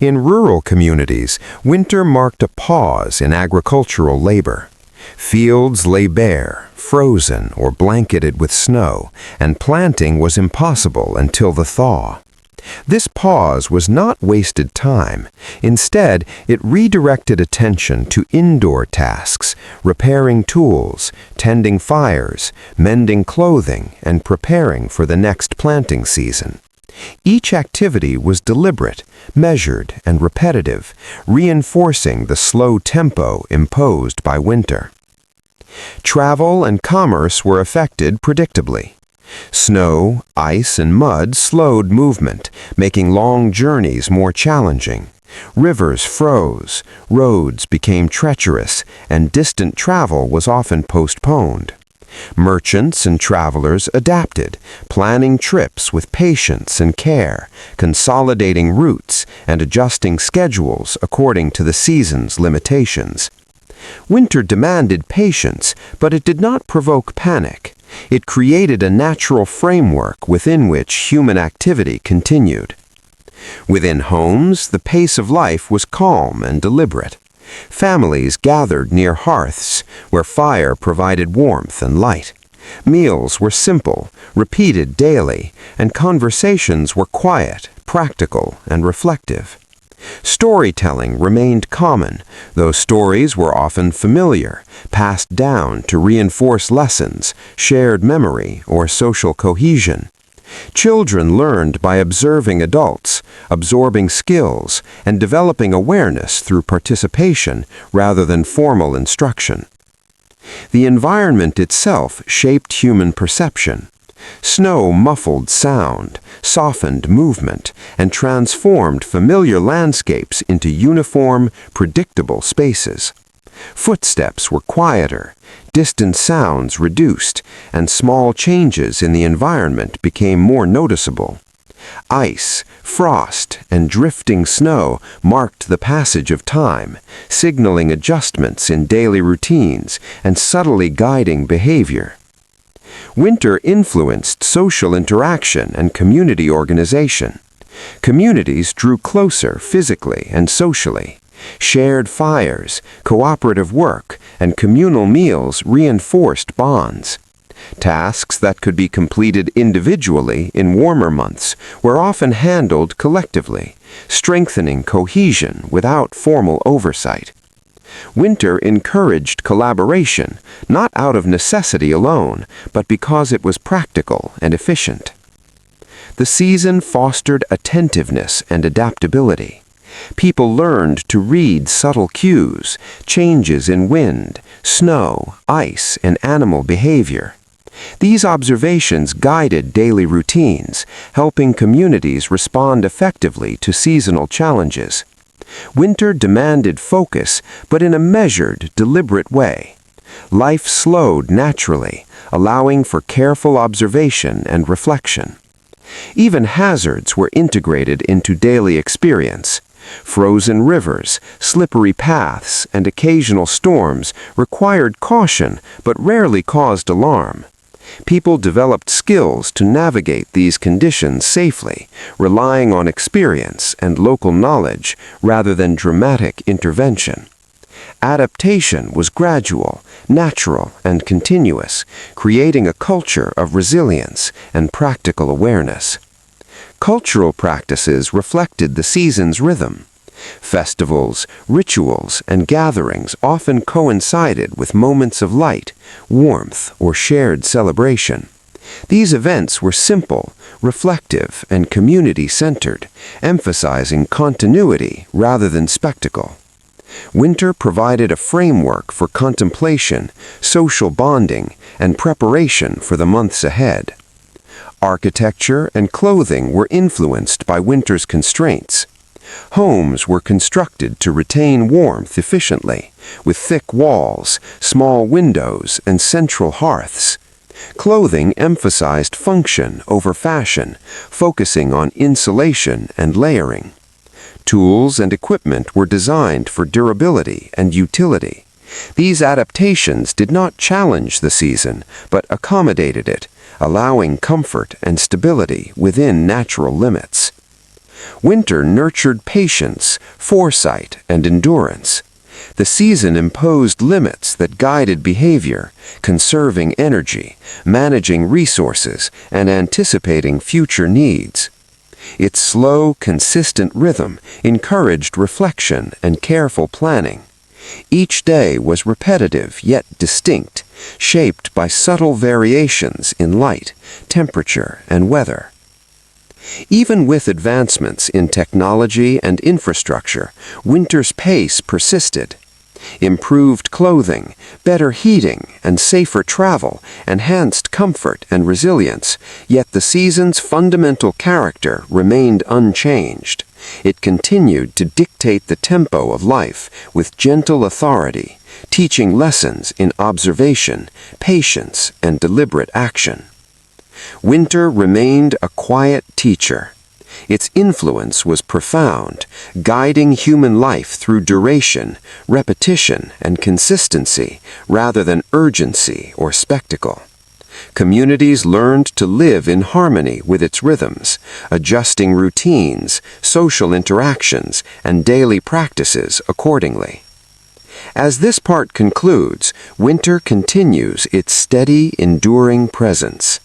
In rural communities, winter marked a pause in agricultural labor. Fields lay bare, frozen or blanketed with snow, and planting was impossible until the thaw. This pause was not wasted time. Instead, it redirected attention to indoor tasks, repairing tools, tending fires, mending clothing, and preparing for the next planting season. Each activity was deliberate, measured, and repetitive, reinforcing the slow tempo imposed by winter. Travel and commerce were affected predictably. Snow, ice, and mud slowed movement, making long journeys more challenging. Rivers froze, roads became treacherous, and distant travel was often postponed. Merchants and travelers adapted, planning trips with patience and care, consolidating routes and adjusting schedules according to the season's limitations. Winter demanded patience, but it did not provoke panic. It created a natural framework within which human activity continued. Within homes, the pace of life was calm and deliberate. Families gathered near hearths, where fire provided warmth and light. Meals were simple, repeated daily, and conversations were quiet, practical, and reflective. Storytelling remained common, though stories were often familiar, passed down to reinforce lessons, shared memory, or social cohesion. Children learned by observing adults, absorbing skills, and developing awareness through participation rather than formal instruction. The environment itself shaped human perception. Snow muffled sound, softened movement, and transformed familiar landscapes into uniform, predictable spaces. Footsteps were quieter, distant sounds reduced, and small changes in the environment became more noticeable. Ice, frost, and drifting snow marked the passage of time, signaling adjustments in daily routines and subtly guiding behavior. Winter influenced social interaction and community organization. Communities drew closer physically and socially. Shared fires, cooperative work, and communal meals reinforced bonds. Tasks that could be completed individually in warmer months were often handled collectively, strengthening cohesion without formal oversight. Winter encouraged collaboration, not out of necessity alone, but because it was practical and efficient. The season fostered attentiveness and adaptability. People learned to read subtle cues, changes in wind, snow, ice, and animal behavior. These observations guided daily routines, helping communities respond effectively to seasonal challenges. Winter demanded focus, but in a measured, deliberate way. Life slowed naturally, allowing for careful observation and reflection. Even hazards were integrated into daily experience. Frozen rivers, slippery paths, and occasional storms required caution but rarely caused alarm. People developed skills to navigate these conditions safely, relying on experience and local knowledge rather than dramatic intervention. Adaptation was gradual, natural, and continuous, creating a culture of resilience and practical awareness. Cultural practices reflected the season's rhythm. Festivals, rituals, and gatherings often coincided with moments of light, warmth, or shared celebration. These events were simple, reflective, and community-centered, emphasizing continuity rather than spectacle. Winter provided a framework for contemplation, social bonding, and preparation for the months ahead. Architecture and clothing were influenced by winter's constraints. Homes were constructed to retain warmth efficiently, with thick walls, small windows, and central hearths. Clothing emphasized function over fashion, focusing on insulation and layering. Tools and equipment were designed for durability and utility. These adaptations did not challenge the season, but accommodated it, allowing comfort and stability within natural limits. Winter nurtured patience, foresight, and endurance. The season imposed limits that guided behavior, conserving energy, managing resources, and anticipating future needs. Its slow, consistent rhythm encouraged reflection and careful planning. Each day was repetitive yet distinct, shaped by subtle variations in light, temperature, and weather. Even with advancements in technology and infrastructure, winter's pace persisted. Improved clothing, better heating, and safer travel enhanced comfort and resilience, yet the season's fundamental character remained unchanged. It continued to dictate the tempo of life with gentle authority, teaching lessons in observation, patience, and deliberate action. Winter remained a quiet teacher. Its influence was profound, guiding human life through duration, repetition, and consistency rather than urgency or spectacle. Communities learned to live in harmony with its rhythms, adjusting routines, social interactions, and daily practices accordingly. As this part concludes, winter continues its steady, enduring presence.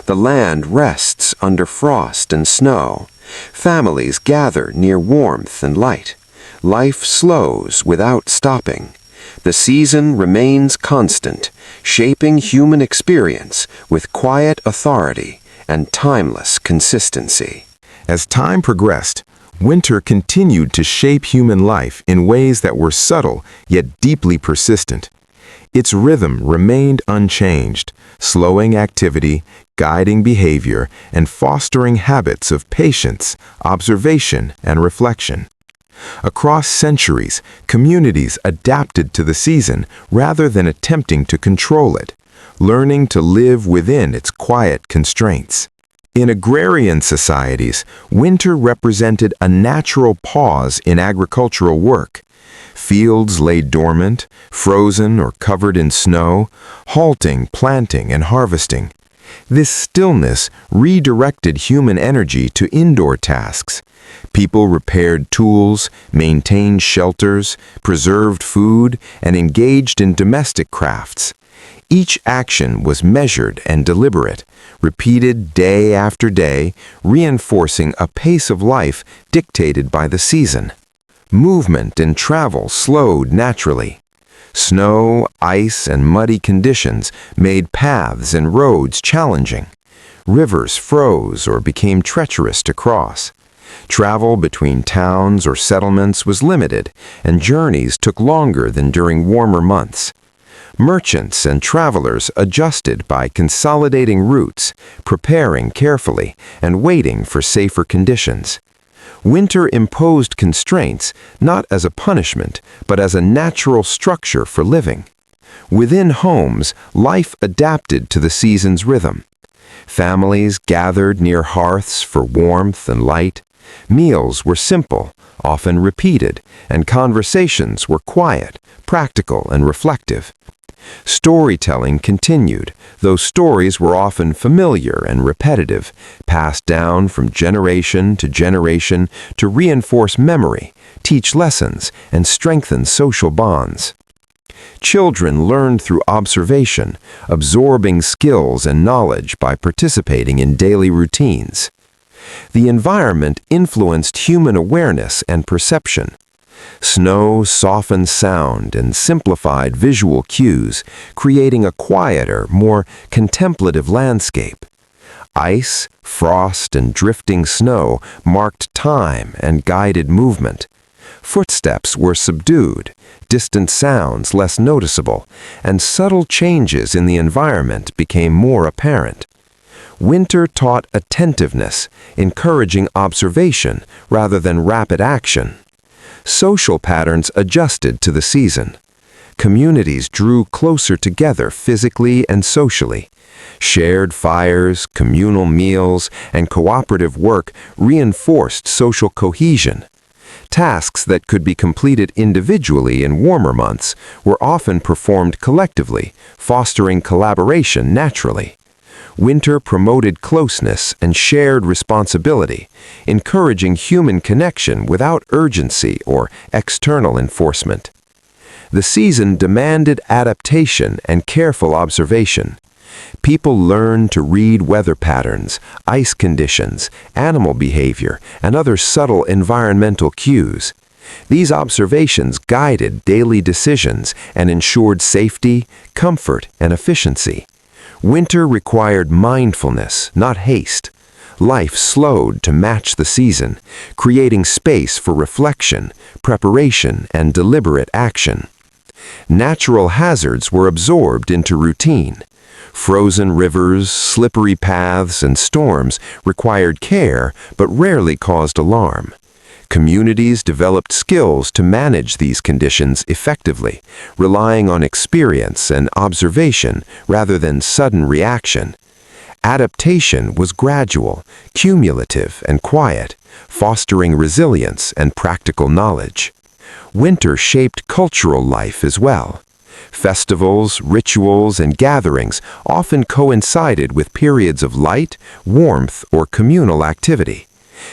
The land rests under frost and snow. Families gather near warmth and light. Life slows without stopping. The season remains constant, shaping human experience with quiet authority and timeless consistency. As time progressed, winter continued to shape human life in ways that were subtle yet deeply persistent. Its rhythm remained unchanged, slowing activity, guiding behavior, and fostering habits of patience, observation, and reflection. Across centuries, communities adapted to the season rather than attempting to control it, learning to live within its quiet constraints. In agrarian societies, winter represented a natural pause in agricultural work. Fields lay dormant, frozen or covered in snow, halting planting and harvesting. This stillness redirected human energy to indoor tasks. People repaired tools, maintained shelters, preserved food, and engaged in domestic crafts. Each action was measured and deliberate, repeated day after day, reinforcing a pace of life dictated by the season. Movement and travel slowed naturally. Snow, ice, and muddy conditions made paths and roads challenging. Rivers froze or became treacherous to cross. Travel between towns or settlements was limited, and journeys took longer than during warmer months. Merchants and travelers adjusted by consolidating routes, preparing carefully, and waiting for safer conditions. Winter imposed constraints not as a punishment, but as a natural structure for living. Within homes, life adapted to the season's rhythm. Families gathered near hearths for warmth and light. Meals were simple, often repeated, and conversations were quiet, practical, and reflective. Storytelling continued, though stories were often familiar and repetitive, passed down from generation to reinforce memory, teach lessons, and strengthen social bonds. Children learned through observation, absorbing skills and knowledge by participating in daily routines. The environment influenced human awareness and perception. Snow softened sound and simplified visual cues, creating a quieter, more contemplative landscape. Ice, frost, and drifting snow marked time and guided movement. Footsteps were subdued, distant sounds less noticeable, and subtle changes in the environment became more apparent. Winter taught attentiveness, encouraging observation rather than rapid action. Social patterns adjusted to the season. Communities drew closer together physically and socially. Shared fires, communal meals, and cooperative work reinforced social cohesion. Tasks that could be completed individually in warmer months were often performed collectively, fostering collaboration naturally. Winter promoted closeness and shared responsibility, encouraging human connection without urgency or external enforcement. The season demanded adaptation and careful observation. People learned to read weather patterns, ice conditions, animal behavior, and other subtle environmental cues. These observations guided daily decisions and ensured safety, comfort, and efficiency. Winter required mindfulness, not haste. Life slowed to match the season, creating space for reflection, preparation, and deliberate action. Natural hazards were absorbed into routine. Frozen rivers, slippery paths, and storms required care but rarely caused alarm. Communities developed skills to manage these conditions effectively, relying on experience and observation rather than sudden reaction. Adaptation was gradual, cumulative, and quiet, fostering resilience and practical knowledge. Winter shaped cultural life as well. Festivals, rituals, and gatherings often coincided with periods of light, warmth, or communal activity.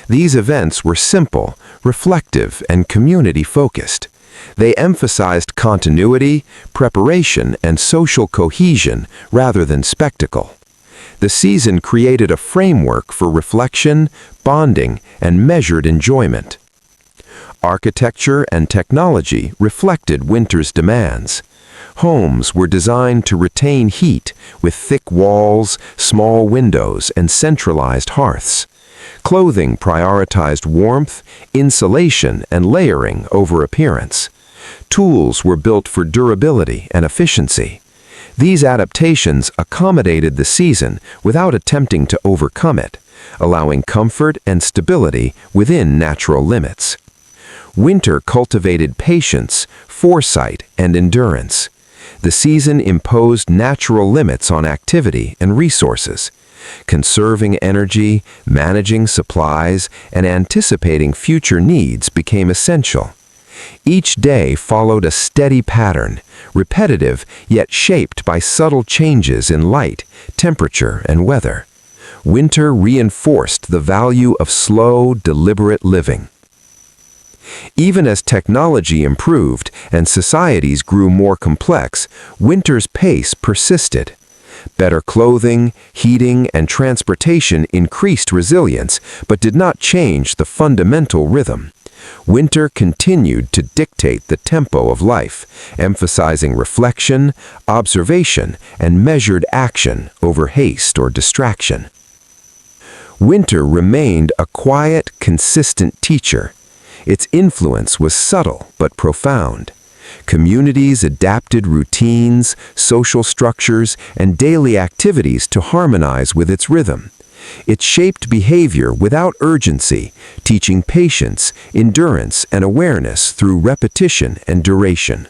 These events were simple, reflective, and community-focused. They emphasized continuity, preparation, and social cohesion rather than spectacle. The season created a framework for reflection, bonding, and measured enjoyment. Architecture and technology reflected winter's demands. Homes were designed to retain heat with thick walls, small windows, and centralized hearths. Clothing prioritized warmth, insulation, and layering over appearance. Tools were built for durability and efficiency. These adaptations accommodated the season without attempting to overcome it, allowing comfort and stability within natural limits. Winter cultivated patience, foresight, and endurance. The season imposed natural limits on activity and resources. Conserving energy, managing supplies, and anticipating future needs became essential. Each day followed a steady pattern, repetitive yet shaped by subtle changes in light, temperature, and weather. Winter reinforced the value of slow, deliberate living. Even as technology improved and societies grew more complex, winter's pace persisted. Better clothing, heating, and transportation increased resilience, but did not change the fundamental rhythm. Winter continued to dictate the tempo of life, emphasizing reflection, observation, and measured action over haste or distraction. Winter remained a quiet, consistent teacher. Its influence was subtle but profound. Communities adapted routines, social structures, and daily activities to harmonize with its rhythm. It shaped behavior without urgency, teaching patience, endurance, and awareness through repetition and duration.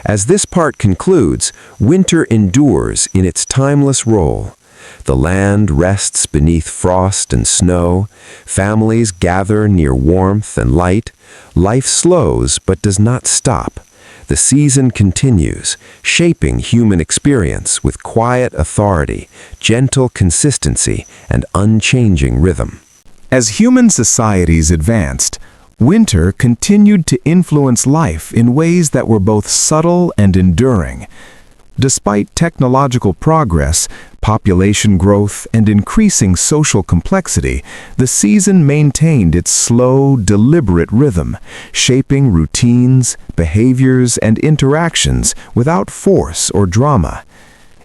As this part concludes, winter endures in its timeless role. The land rests beneath frost and snow. Families gather near warmth and light. Life slows but does not stop. The season continues, shaping human experience with quiet authority, gentle consistency, and unchanging rhythm. As human societies advanced, winter continued to influence life in ways that were both subtle and enduring. Despite technological progress, population growth, and increasing social complexity, the season maintained its slow, deliberate rhythm, shaping routines, behaviors, and interactions without force or drama.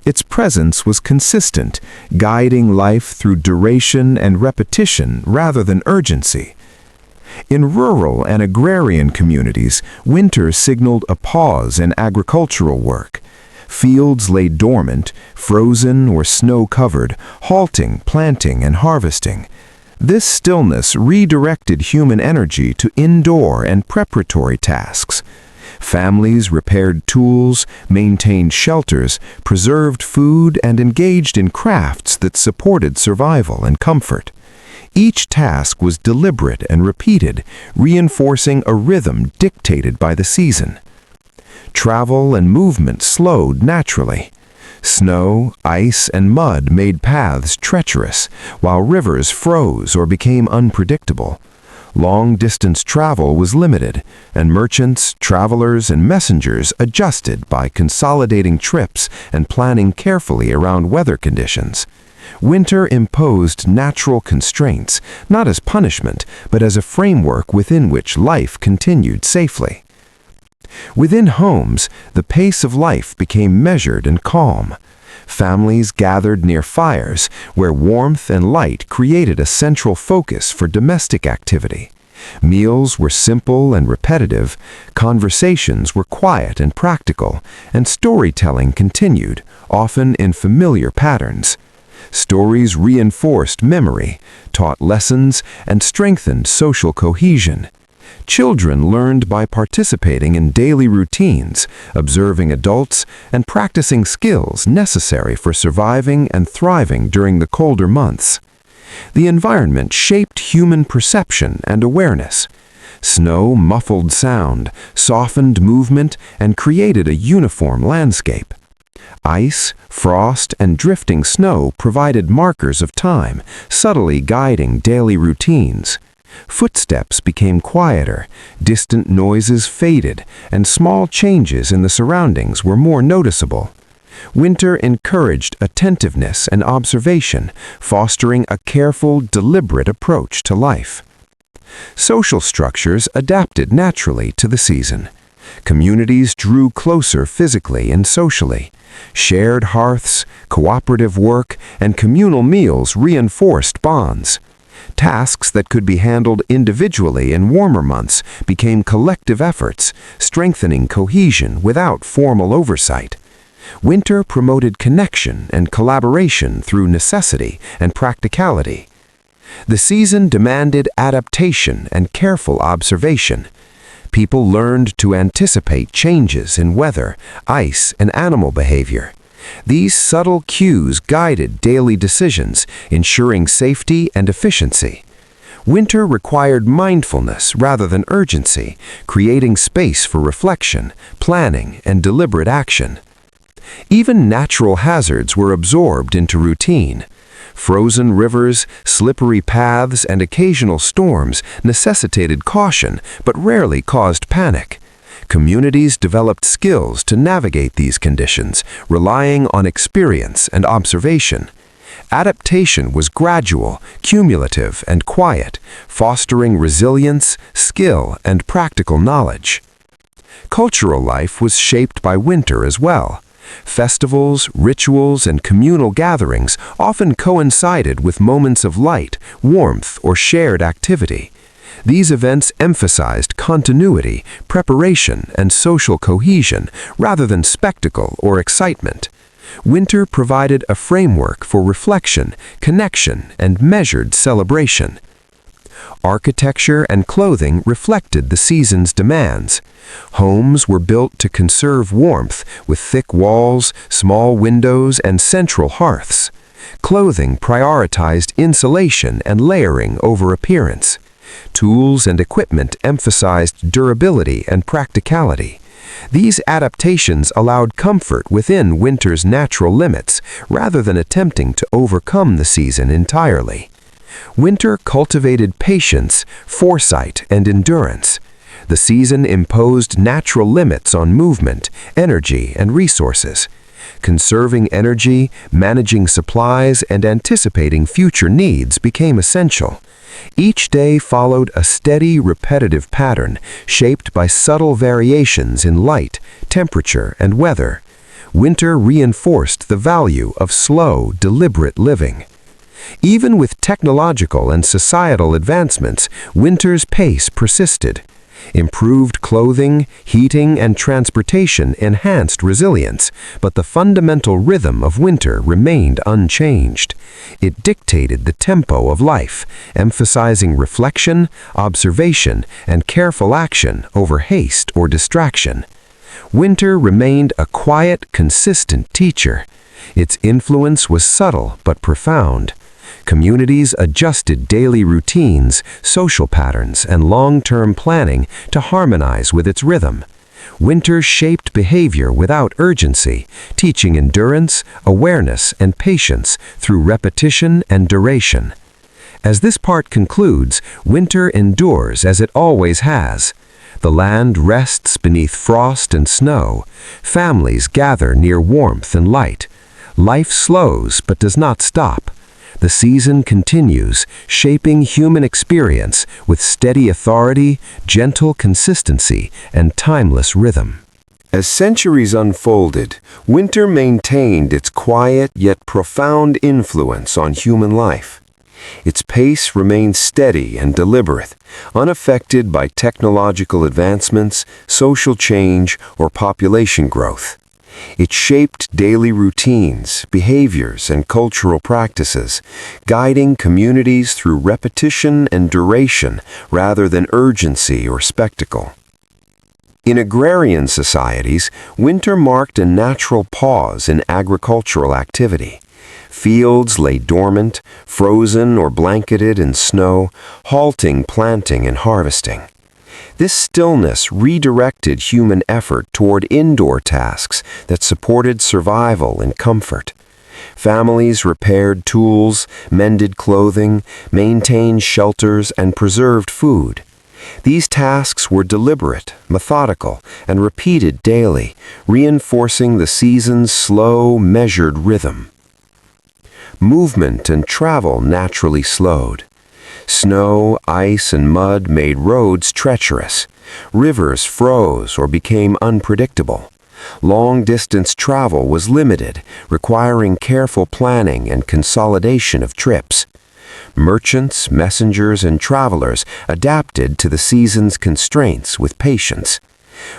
Its presence was consistent, guiding life through duration and repetition rather than urgency. In rural and agrarian communities, winter signaled a pause in agricultural work. Fields lay dormant, frozen or snow-covered, halting planting and harvesting. This stillness redirected human energy to indoor and preparatory tasks. Families repaired tools, maintained shelters, preserved food, and engaged in crafts that supported survival and comfort. Each task was deliberate and repeated, reinforcing a rhythm dictated by the season. Travel and movement slowed naturally. Snow, ice, and mud made paths treacherous, while rivers froze or became unpredictable. Long-distance travel was limited, and merchants, travelers, and messengers adjusted by consolidating trips and planning carefully around weather conditions. Winter imposed natural constraints, not as punishment, but as a framework within which life continued safely. Within homes, the pace of life became measured and calm. Families gathered near fires, where warmth and light created a central focus for domestic activity. Meals were simple and repetitive, conversations were quiet and practical, and storytelling continued, often in familiar patterns. Stories reinforced memory, taught lessons, and strengthened social cohesion. Children learned by participating in daily routines, observing adults, and practicing skills necessary for surviving and thriving during the colder months. The environment shaped human perception and awareness. Snow muffled sound, softened movement, and created a uniform landscape. Ice, frost, and drifting snow provided markers of time, subtly guiding daily routines. Footsteps became quieter, distant noises faded, and small changes in the surroundings were more noticeable. Winter encouraged attentiveness and observation, fostering a careful, deliberate approach to life. Social structures adapted naturally to the season. Communities drew closer physically and socially. Shared hearths, cooperative work, and communal meals reinforced bonds. Tasks that could be handled individually in warmer months became collective efforts, strengthening cohesion without formal oversight. Winter promoted connection and collaboration through necessity and practicality. The season demanded adaptation and careful observation. People learned to anticipate changes in weather, ice, and animal behavior. These subtle cues guided daily decisions, ensuring safety and efficiency. Winter required mindfulness rather than urgency, creating space for reflection, planning, and deliberate action. Even natural hazards were absorbed into routine. Frozen rivers, slippery paths, and occasional storms necessitated caution but rarely caused panic. Communities developed skills to navigate these conditions, relying on experience and observation. Adaptation was gradual, cumulative, and quiet, fostering resilience, skill, and practical knowledge. Cultural life was shaped by winter as well. Festivals, rituals, and communal gatherings often coincided with moments of light, warmth, or shared activity. These events emphasized continuity, preparation, and social cohesion rather than spectacle or excitement. Winter provided a framework for reflection, connection, and measured celebration. Architecture and clothing reflected the season's demands. Homes were built to conserve warmth with thick walls, small windows, and central hearths. Clothing prioritized insulation and layering over appearance. Tools and equipment emphasized durability and practicality. These adaptations allowed comfort within winter's natural limits rather than attempting to overcome the season entirely. Winter cultivated patience, foresight, and endurance. The season imposed natural limits on movement, energy, and resources. Conserving energy, managing supplies, and anticipating future needs became essential. Each day followed a steady, repetitive pattern shaped by subtle variations in light, temperature, and weather. Winter reinforced the value of slow, deliberate living. Even with technological and societal advancements, winter's pace persisted. Improved clothing, heating, and transportation enhanced resilience, but the fundamental rhythm of winter remained unchanged. It dictated the tempo of life, emphasizing reflection, observation, and careful action over haste or distraction. Winter remained a quiet, consistent teacher. Its influence was subtle but profound. Communities adjusted daily routines, social patterns, and long-term planning to harmonize with its rhythm. Winter shaped behavior without urgency, teaching endurance, awareness, and patience through repetition and duration. As this part concludes, winter endures as it always has. The land rests beneath frost and snow. Families gather near warmth and light. Life slows but does not stop. The season continues, shaping human experience with steady authority, gentle consistency, and timeless rhythm. As centuries unfolded, winter maintained its quiet yet profound influence on human life. Its pace remained steady and deliberate, unaffected by technological advancements, social change, or population growth. It shaped daily routines, behaviors, and cultural practices, guiding communities through repetition and duration rather than urgency or spectacle. In agrarian societies, winter marked a natural pause in agricultural activity. Fields lay dormant, frozen or blanketed in snow, halting planting and harvesting. This stillness redirected human effort toward indoor tasks that supported survival and comfort. Families repaired tools, mended clothing, maintained shelters, and preserved food. These tasks were deliberate, methodical, and repeated daily, reinforcing the season's slow, measured rhythm. Movement and travel naturally slowed. Snow, ice, and mud made roads treacherous. Rivers froze or became unpredictable. Long-distance travel was limited, requiring careful planning and consolidation of trips. Merchants, messengers, and travelers adapted to the season's constraints with patience.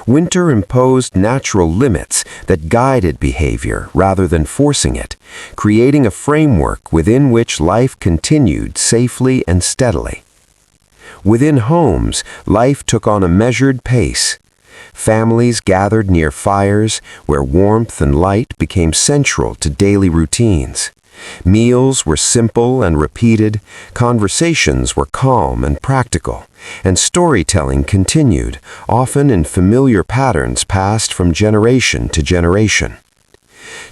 Winter imposed natural limits that guided behavior rather than forcing it, creating a framework within which life continued safely and steadily. Within homes, life took on a measured pace. Families gathered near fires where warmth and light became central to daily routines. Meals were simple and repeated, conversations were calm and practical, and storytelling continued, often in familiar patterns passed from generation to generation.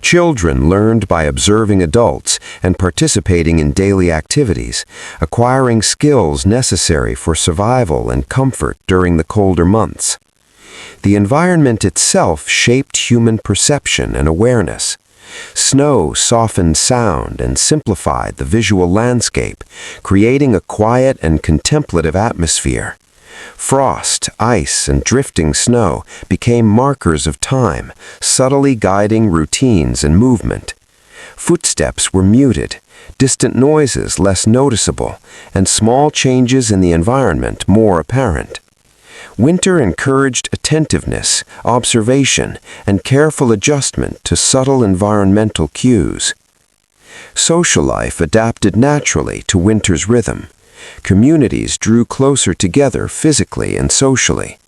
Children learned by observing adults and participating in daily activities, acquiring skills necessary for survival and comfort during the colder months. The environment itself shaped human perception and awareness. Snow softened sound and simplified the visual landscape, creating a quiet and contemplative atmosphere. Frost, ice, and drifting snow became markers of time, subtly guiding routines and movement. Footsteps were muted, distant noises less noticeable, and small changes in the environment more apparent. Winter encouraged attentiveness, observation, and careful adjustment to subtle environmental cues. Social life adapted naturally to winter's rhythm. Communities drew closer together physically and socially.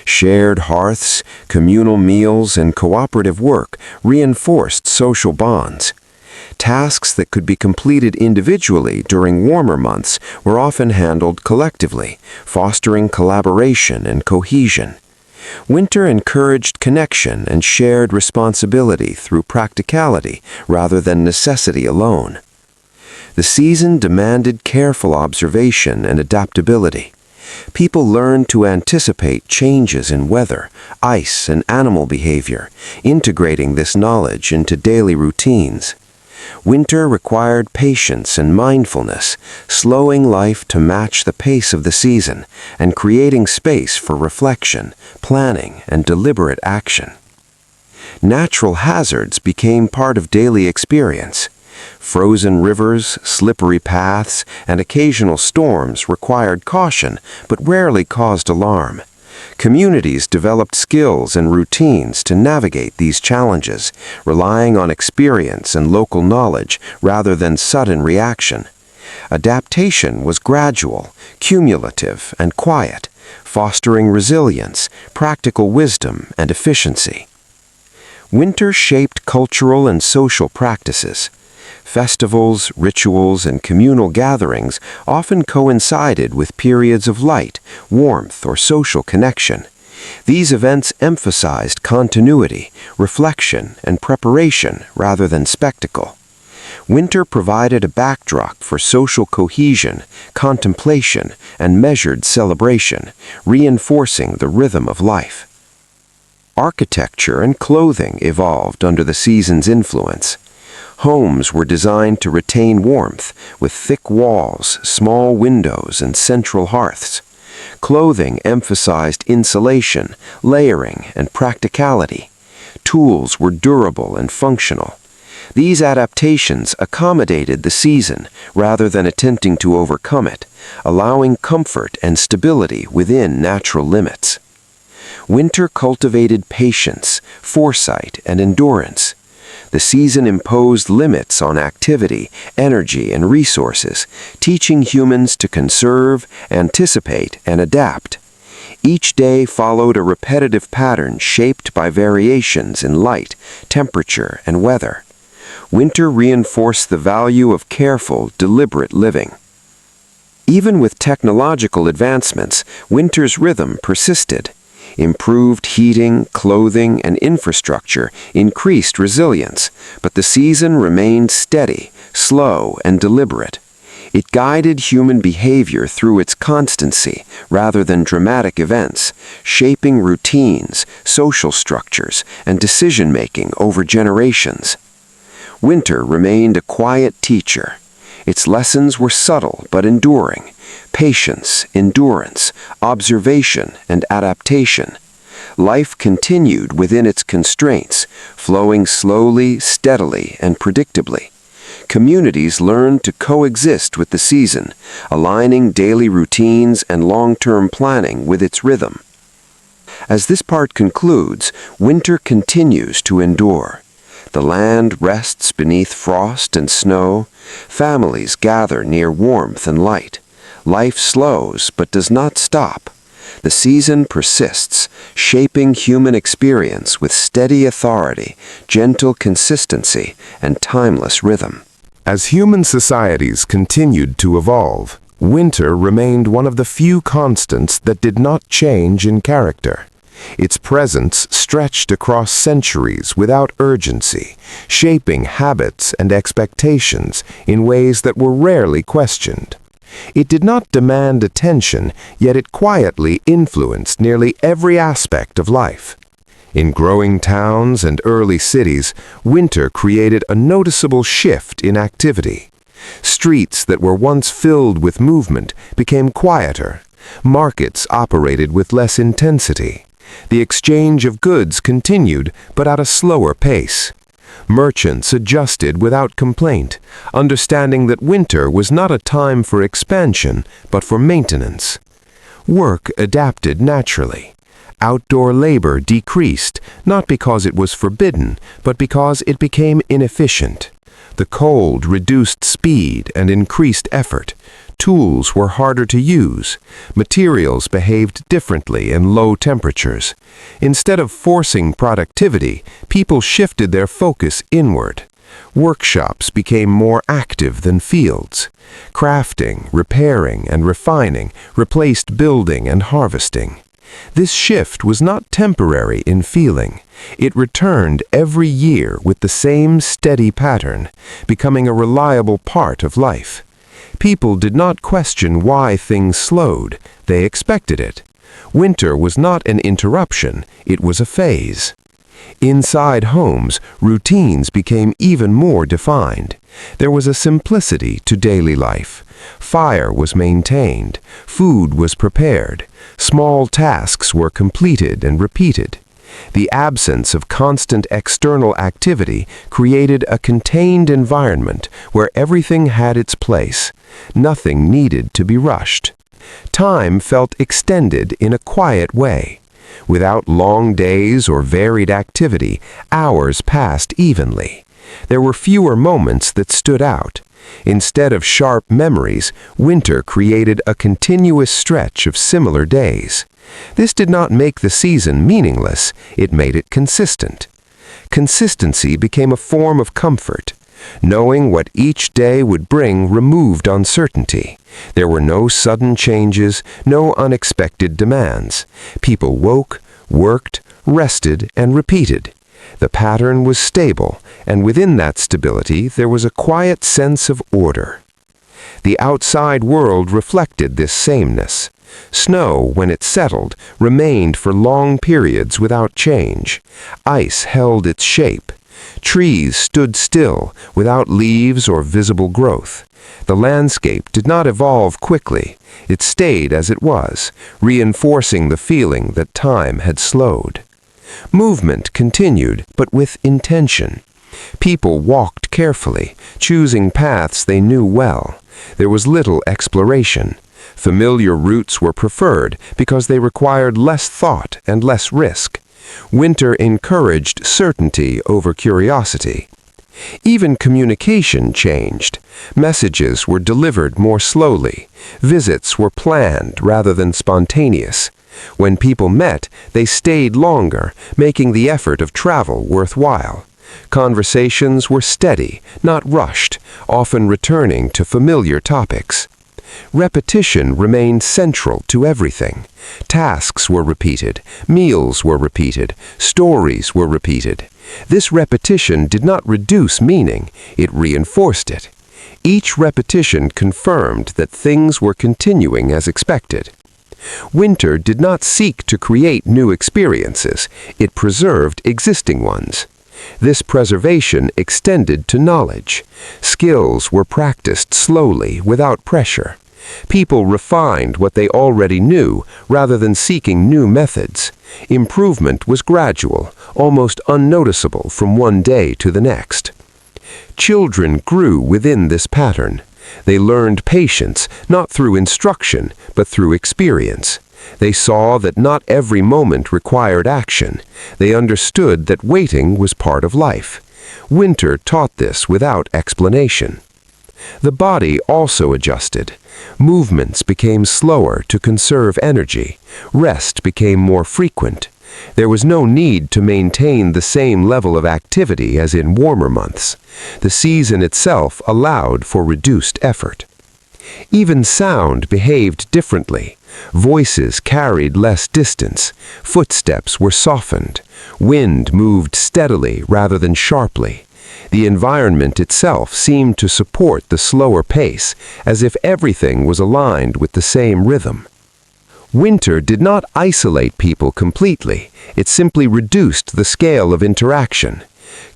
Shared hearths, communal meals, and cooperative work reinforced social bonds. Tasks that could be completed individually during warmer months were often handled collectively, fostering collaboration and cohesion. Winter encouraged connection and shared responsibility through practicality rather than necessity alone. The season demanded careful observation and adaptability. People learned to anticipate changes in weather, ice, and animal behavior, integrating this knowledge into daily routines. Winter required patience and mindfulness, slowing life to match the pace of the season and creating space for reflection, planning, and deliberate action. Natural hazards became part of daily experience. Frozen rivers, slippery paths, and occasional storms required caution but rarely caused alarm. Communities developed skills and routines to navigate these challenges, relying on experience and local knowledge rather than sudden reaction. Adaptation was gradual, cumulative, and quiet, fostering resilience, practical wisdom, and efficiency. Winter shaped cultural and social practices. Festivals, rituals, and communal gatherings often coincided with periods of light, warmth, or social connection. These events emphasized continuity, reflection, and preparation rather than spectacle. Winter provided a backdrop for social cohesion, contemplation, and measured celebration, reinforcing the rhythm of life. Architecture and clothing evolved under the season's influence. Homes were designed to retain warmth, with thick walls, small windows, and central hearths. Clothing emphasized insulation, layering, and practicality. Tools were durable and functional. These adaptations accommodated the season rather than attempting to overcome it, allowing comfort and stability within natural limits. Winter cultivated patience, foresight, and endurance. The season imposed limits on activity, energy, and resources, teaching humans to conserve, anticipate, and adapt. Each day followed a repetitive pattern shaped by variations in light, temperature, and weather. Winter reinforced the value of careful, deliberate living. Even with technological advancements, winter's rhythm persisted. Improved heating, clothing, and infrastructure increased resilience, but the season remained steady, slow, and deliberate. It guided human behavior through its constancy rather than dramatic events, shaping routines, social structures, and decision-making over generations. Winter remained a quiet teacher. Its lessons were subtle but enduring. Patience, endurance, observation, and adaptation. Life continued within its constraints, flowing slowly, steadily, and predictably. Communities learned to coexist with the season, aligning daily routines and long-term planning with its rhythm. As this part concludes, winter continues to endure. The land rests beneath frost and snow. Families gather near warmth and light. Life slows but does not stop. The season persists, shaping human experience with steady authority, gentle consistency, and timeless rhythm. As human societies continued to evolve, winter remained one of the few constants that did not change in character. Its presence stretched across centuries without urgency, shaping habits and expectations in ways that were rarely questioned. It did not demand attention, yet it quietly influenced nearly every aspect of life. In growing towns and early cities, winter created a noticeable shift in activity. Streets that were once filled with movement became quieter. Markets operated with less intensity. The exchange of goods continued, but at a slower pace. Merchants adjusted without complaint, understanding that winter was not a time for expansion, but for maintenance. Work adapted naturally. Outdoor labor decreased, not because it was forbidden, but because it became inefficient. The cold reduced speed and increased effort. Tools were harder to use. Materials behaved differently in low temperatures. Instead of forcing productivity, people shifted their focus inward. Workshops became more active than fields. Crafting, repairing, and refining replaced building and harvesting. This shift was not temporary in feeling. It returned every year with the same steady pattern, becoming a reliable part of life. People did not question why things slowed. They expected it. Winter was not an interruption, it was a phase. Inside homes, routines became even more defined. There was a simplicity to daily life. Fire was maintained, food was prepared, small tasks were completed and repeated. The absence of constant external activity created a contained environment where everything had its place. Nothing needed to be rushed. Time felt extended in a quiet way. Without long days or varied activity, hours passed evenly. There were fewer moments that stood out. Instead of sharp memories, winter created a continuous stretch of similar days. This did not make the season meaningless, it made it consistent. Consistency became a form of comfort. Knowing what each day would bring removed uncertainty. There were no sudden changes, no unexpected demands. People woke, worked, rested, and repeated. The pattern was stable, and within that stability there was a quiet sense of order. The outside world reflected this sameness. Snow, when it settled, remained for long periods without change. Ice held its shape. Trees stood still, without leaves or visible growth. The landscape did not evolve quickly. It stayed as it was, reinforcing the feeling that time had slowed. Movement continued, but with intention. People walked carefully, choosing paths they knew well. There was little exploration. Familiar routes were preferred because they required less thought and less risk. Winter encouraged certainty over curiosity. Even communication changed. Messages were delivered more slowly. Visits were planned rather than spontaneous. When people met, they stayed longer, making the effort of travel worthwhile. Conversations were steady, not rushed, often returning to familiar topics. Repetition remained central to everything. Tasks were repeated, meals were repeated, stories were repeated. This repetition did not reduce meaning, it reinforced it. Each repetition confirmed that things were continuing as expected. Winter did not seek to create new experiences, it preserved existing ones. This preservation extended to knowledge. Skills were practiced slowly, without pressure. People refined what they already knew rather than seeking new methods. Improvement was gradual, almost unnoticeable from one day to the next. Children grew within this pattern. They learned patience, not through instruction, but through experience. They saw that not every moment required action. They understood that waiting was part of life. Winter taught this without explanation. The body also adjusted. Movements became slower to conserve energy. Rest became more frequent. There was no need to maintain the same level of activity as in warmer months. The season itself allowed for reduced effort. Even sound behaved differently. Voices carried less distance. Footsteps were softened. Wind moved steadily rather than sharply. The environment itself seemed to support the slower pace, as if everything was aligned with the same rhythm. Winter did not isolate people completely, it simply reduced the scale of interaction.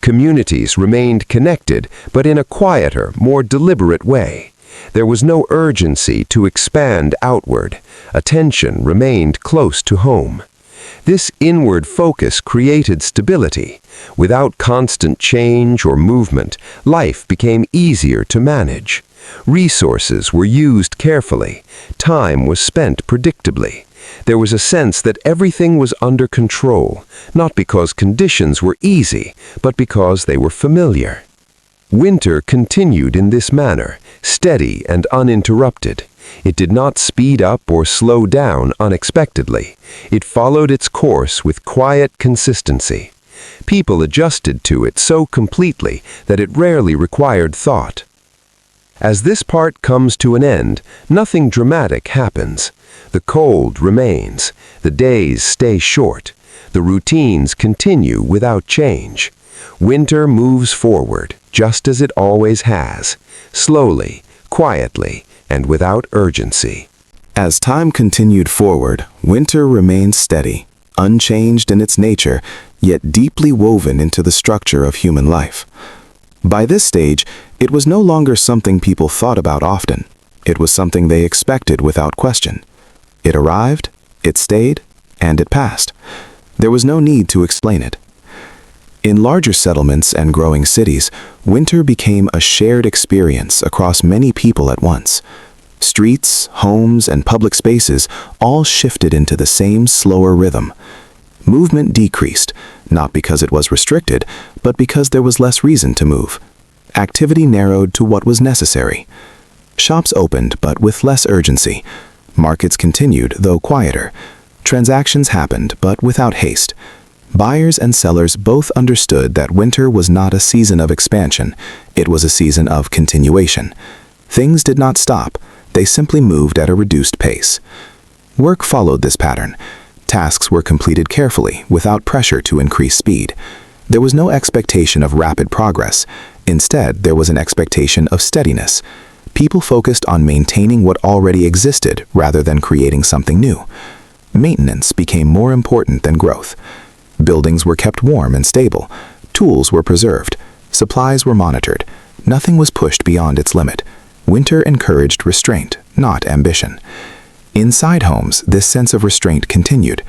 Communities remained connected, but in a quieter, more deliberate way. There was no urgency to expand outward. Attention remained close to home. This inward focus created stability. Without constant change or movement, life became easier to manage. Resources were used carefully. Time was spent predictably. There was a sense that everything was under control, not because conditions were easy, but because they were familiar. Winter continued in this manner, steady and uninterrupted. It did not speed up or slow down unexpectedly. It followed its course with quiet consistency. People adjusted to it so completely that it rarely required thought. As this part comes to an end, nothing dramatic happens. The cold remains, the days stay short, the routines continue without change. Winter moves forward, just as it always has, slowly, quietly, and without urgency. As time continued forward, winter remained steady, unchanged in its nature, yet deeply woven into the structure of human life. By this stage, it was no longer something people thought about often. It was something they expected without question. It arrived, it stayed, and it passed. There was no need to explain it. In larger settlements and growing cities, winter became a shared experience across many people at once. Streets, homes, and public spaces all shifted into the same slower rhythm. Movement decreased, not because it was restricted, but because there was less reason to move. Activity narrowed to what was necessary. Shops opened, but with less urgency. Markets continued, though quieter. Transactions happened, but without haste. Buyers and sellers both understood that winter was not a season of expansion, it was a season of continuation. Things did not stop, they simply moved at a reduced pace. Work followed this pattern. Tasks were completed carefully, without pressure to increase speed. There was no expectation of rapid progress. Instead, there was an expectation of steadiness. People focused on maintaining what already existed rather than creating something new. Maintenance became more important than growth. Buildings were kept warm and stable. Tools were preserved. Supplies were monitored. Nothing was pushed beyond its limit. Winter encouraged restraint, not ambition. Inside homes, this sense of restraint continued.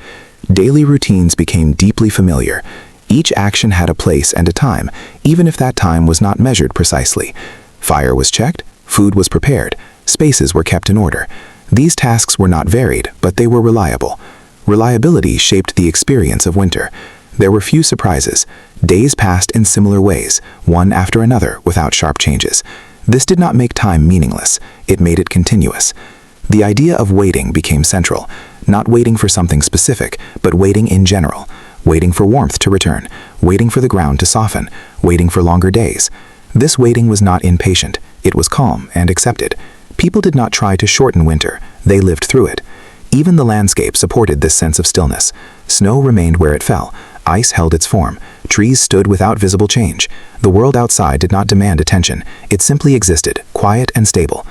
Daily routines became deeply familiar. Each action had a place and a time, even if that time was not measured precisely. Fire was checked, food was prepared, spaces were kept in order. These tasks were not varied, but they were reliable. Reliability shaped the experience of winter. There were few surprises. Days passed in similar ways, one after another, without sharp changes. This did not make time meaningless, it made it continuous. The idea of waiting became central, not waiting for something specific, but waiting in general. Waiting for warmth to return, waiting for the ground to soften, waiting for longer days. This waiting was not impatient, it was calm and accepted. People did not try to shorten winter, they lived through it. Even the landscape supported this sense of stillness. Snow remained where it fell, ice held its form, trees stood without visible change. The world outside did not demand attention, it simply existed, quiet and stable.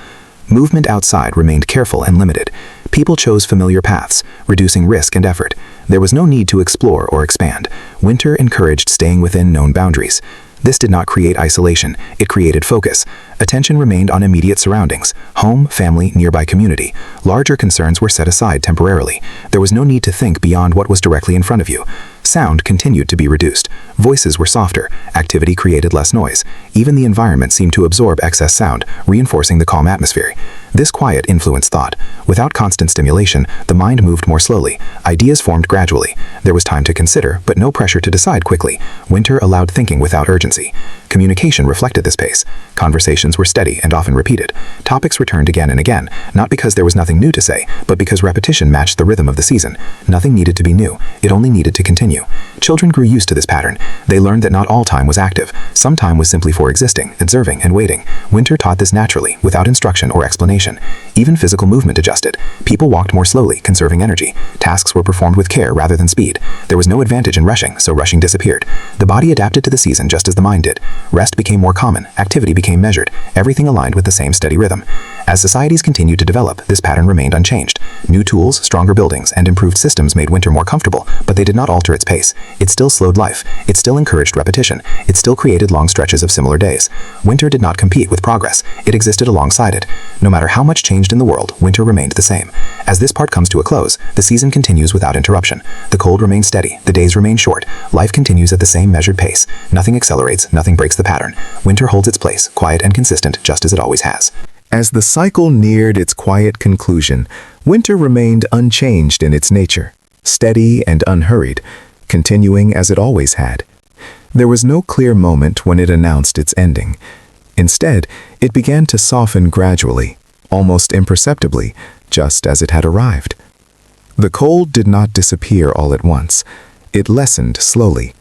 Movement outside remained careful and limited. People chose familiar paths, reducing risk and effort. There was no need to explore or expand. Winter encouraged staying within known boundaries. This did not create isolation, it created focus. Attention remained on immediate surroundings, home, family, nearby community. Larger concerns were set aside temporarily. There was no need to think beyond what was directly in front of you. Sound continued to be reduced. Voices were softer. Activity created less noise. Even the environment seemed to absorb excess sound, reinforcing the calm atmosphere. This quiet influenced thought. Without constant stimulation, the mind moved more slowly. Ideas formed gradually. There was time to consider, but no pressure to decide quickly. Winter allowed thinking without urgency. Communication reflected this pace. Conversations were steady and often repeated. Topics returned again and again, not because there was nothing new to say, but because repetition matched the rhythm of the season. Nothing needed to be new, it only needed to continue. Children grew used to this pattern. They learned that not all time was active. Some time was simply for existing, observing, and waiting. Winter taught this naturally, without instruction or explanation. Even physical movement adjusted. People walked more slowly, conserving energy. Tasks were performed with care rather than speed. There was no advantage in rushing, so rushing disappeared. The body adapted to the season just as the mind did. Rest became more common, activity became measured, everything aligned with the same steady rhythm. As societies continued to develop, this pattern remained unchanged. New tools, stronger buildings, and improved systems made winter more comfortable, but they did not alter its pace. It still slowed life. It still encouraged repetition. It still created long stretches of similar days. Winter did not compete with progress. It existed alongside it. No matter how much changed in the world, winter remained the same. As this part comes to a close, the season continues without interruption. The cold remains steady, the days remain short, life continues at the same measured pace. Nothing accelerates, nothing breaks the pattern. Winter holds its place, quiet and consistent, just as it always has. As the cycle neared its quiet conclusion, winter remained unchanged in its nature, steady and unhurried, continuing as it always had. There was no clear moment when it announced its ending. Instead, it began to soften gradually, almost imperceptibly, just as it had arrived. The cold did not disappear all at once. It lessened slowly.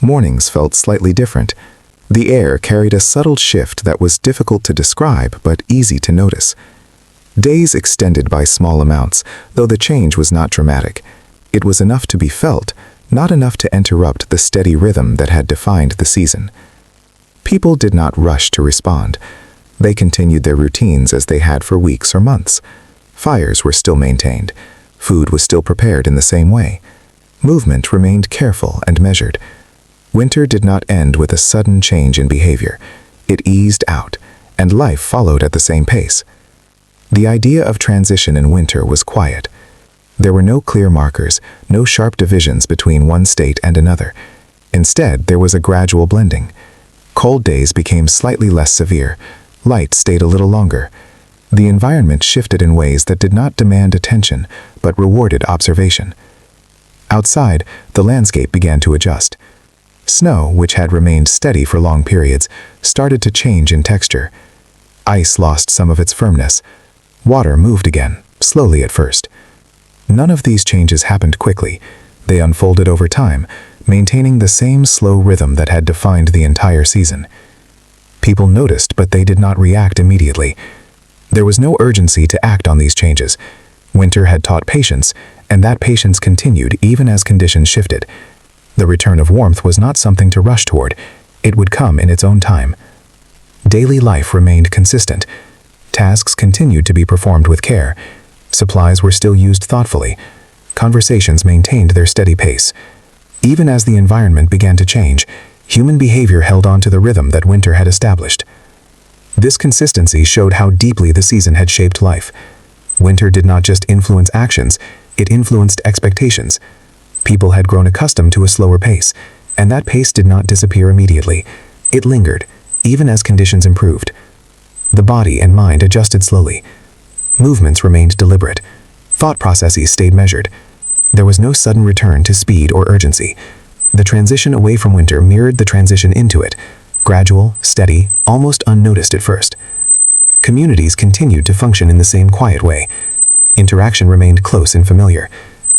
Mornings felt slightly different. The air carried a subtle shift that was difficult to describe but easy to notice. Days extended by small amounts, though the change was not dramatic. It was enough to be felt, not enough to interrupt the steady rhythm that had defined the season. People did not rush to respond. They continued their routines as they had for weeks or months. Fires were still maintained. Food was still prepared in the same way. Movement remained careful and measured. Winter did not end with a sudden change in behavior. It eased out, and life followed at the same pace. The idea of transition in winter was quiet. There were no clear markers, no sharp divisions between one state and another. Instead, there was a gradual blending. Cold days became slightly less severe. Light stayed a little longer. The environment shifted in ways that did not demand attention, but rewarded observation. Outside, the landscape began to adjust. Snow, which had remained steady for long periods, started to change in texture. Ice lost some of its firmness. Water moved again, slowly at first. None of these changes happened quickly. They unfolded over time, maintaining the same slow rhythm that had defined the entire season. People noticed, but they did not react immediately. There was no urgency to act on these changes. Winter had taught patience, and that patience continued even as conditions shifted. The return of warmth was not something to rush toward. It would come in its own time. Daily life remained consistent. Tasks continued to be performed with care. Supplies were still used thoughtfully. Conversations maintained their steady pace. Even as the environment began to change, human behavior held on to the rhythm that winter had established. This consistency showed how deeply the season had shaped life. Winter did not just influence actions, it influenced expectations. People had grown accustomed to a slower pace, and that pace did not disappear immediately. It lingered, even as conditions improved. The body and mind adjusted slowly. Movements remained deliberate. Thought processes stayed measured. There was no sudden return to speed or urgency. The transition away from winter mirrored the transition into it, gradual, steady, almost unnoticed at first. Communities continued to function in the same quiet way. Interaction remained close and familiar.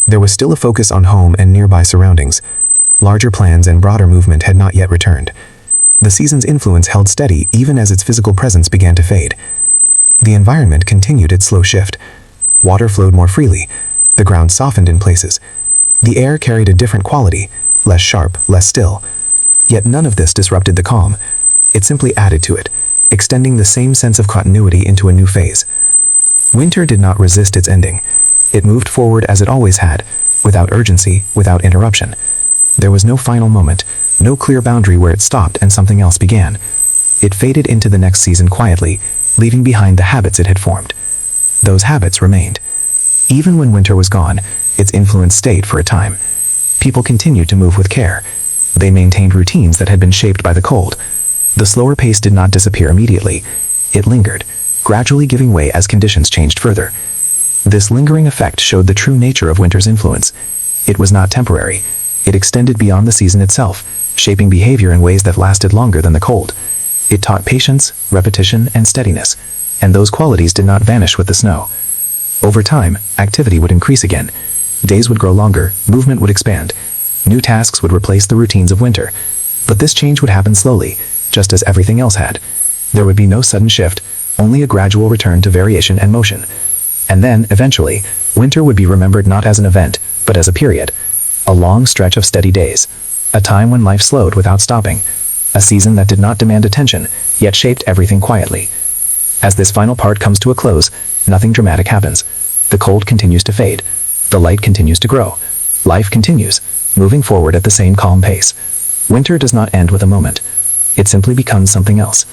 There was still a focus on home and nearby surroundings. Larger plans and broader movement had not yet returned. The season's influence held steady even as its physical presence began to fade. The environment continued its slow shift. Water flowed more freely. The ground softened in places. The air carried a different quality, less sharp, less still. Yet none of this disrupted the calm. It simply added to it, extending the same sense of continuity into a new phase. Winter did not resist its ending. It moved forward as it always had, without urgency, without interruption. There was no final moment, no clear boundary where it stopped and something else began. It faded into the next season quietly, leaving behind the habits it had formed. Those habits remained. Even when winter was gone, its influence stayed for a time. People continued to move with care. They maintained routines that had been shaped by the cold. The slower pace did not disappear immediately. It lingered, gradually giving way as conditions changed further. This lingering effect showed the true nature of winter's influence. It was not temporary. It extended beyond the season itself, shaping behavior in ways that lasted longer than the cold. It taught patience, repetition, and steadiness, and those qualities did not vanish with the snow. Over time, activity would increase again. Days would grow longer, movement would expand. New tasks would replace the routines of winter. But this change would happen slowly, just as everything else had. There would be no sudden shift, only a gradual return to variation and motion. And then, eventually, winter would be remembered not as an event, but as a period. A long stretch of steady days. A time when life slowed without stopping. A season that did not demand attention, yet shaped everything quietly. As this final part comes to a close, nothing dramatic happens. The cold continues to fade. The light continues to grow. Life continues, moving forward at the same calm pace. Winter does not end with a moment. It simply becomes something else.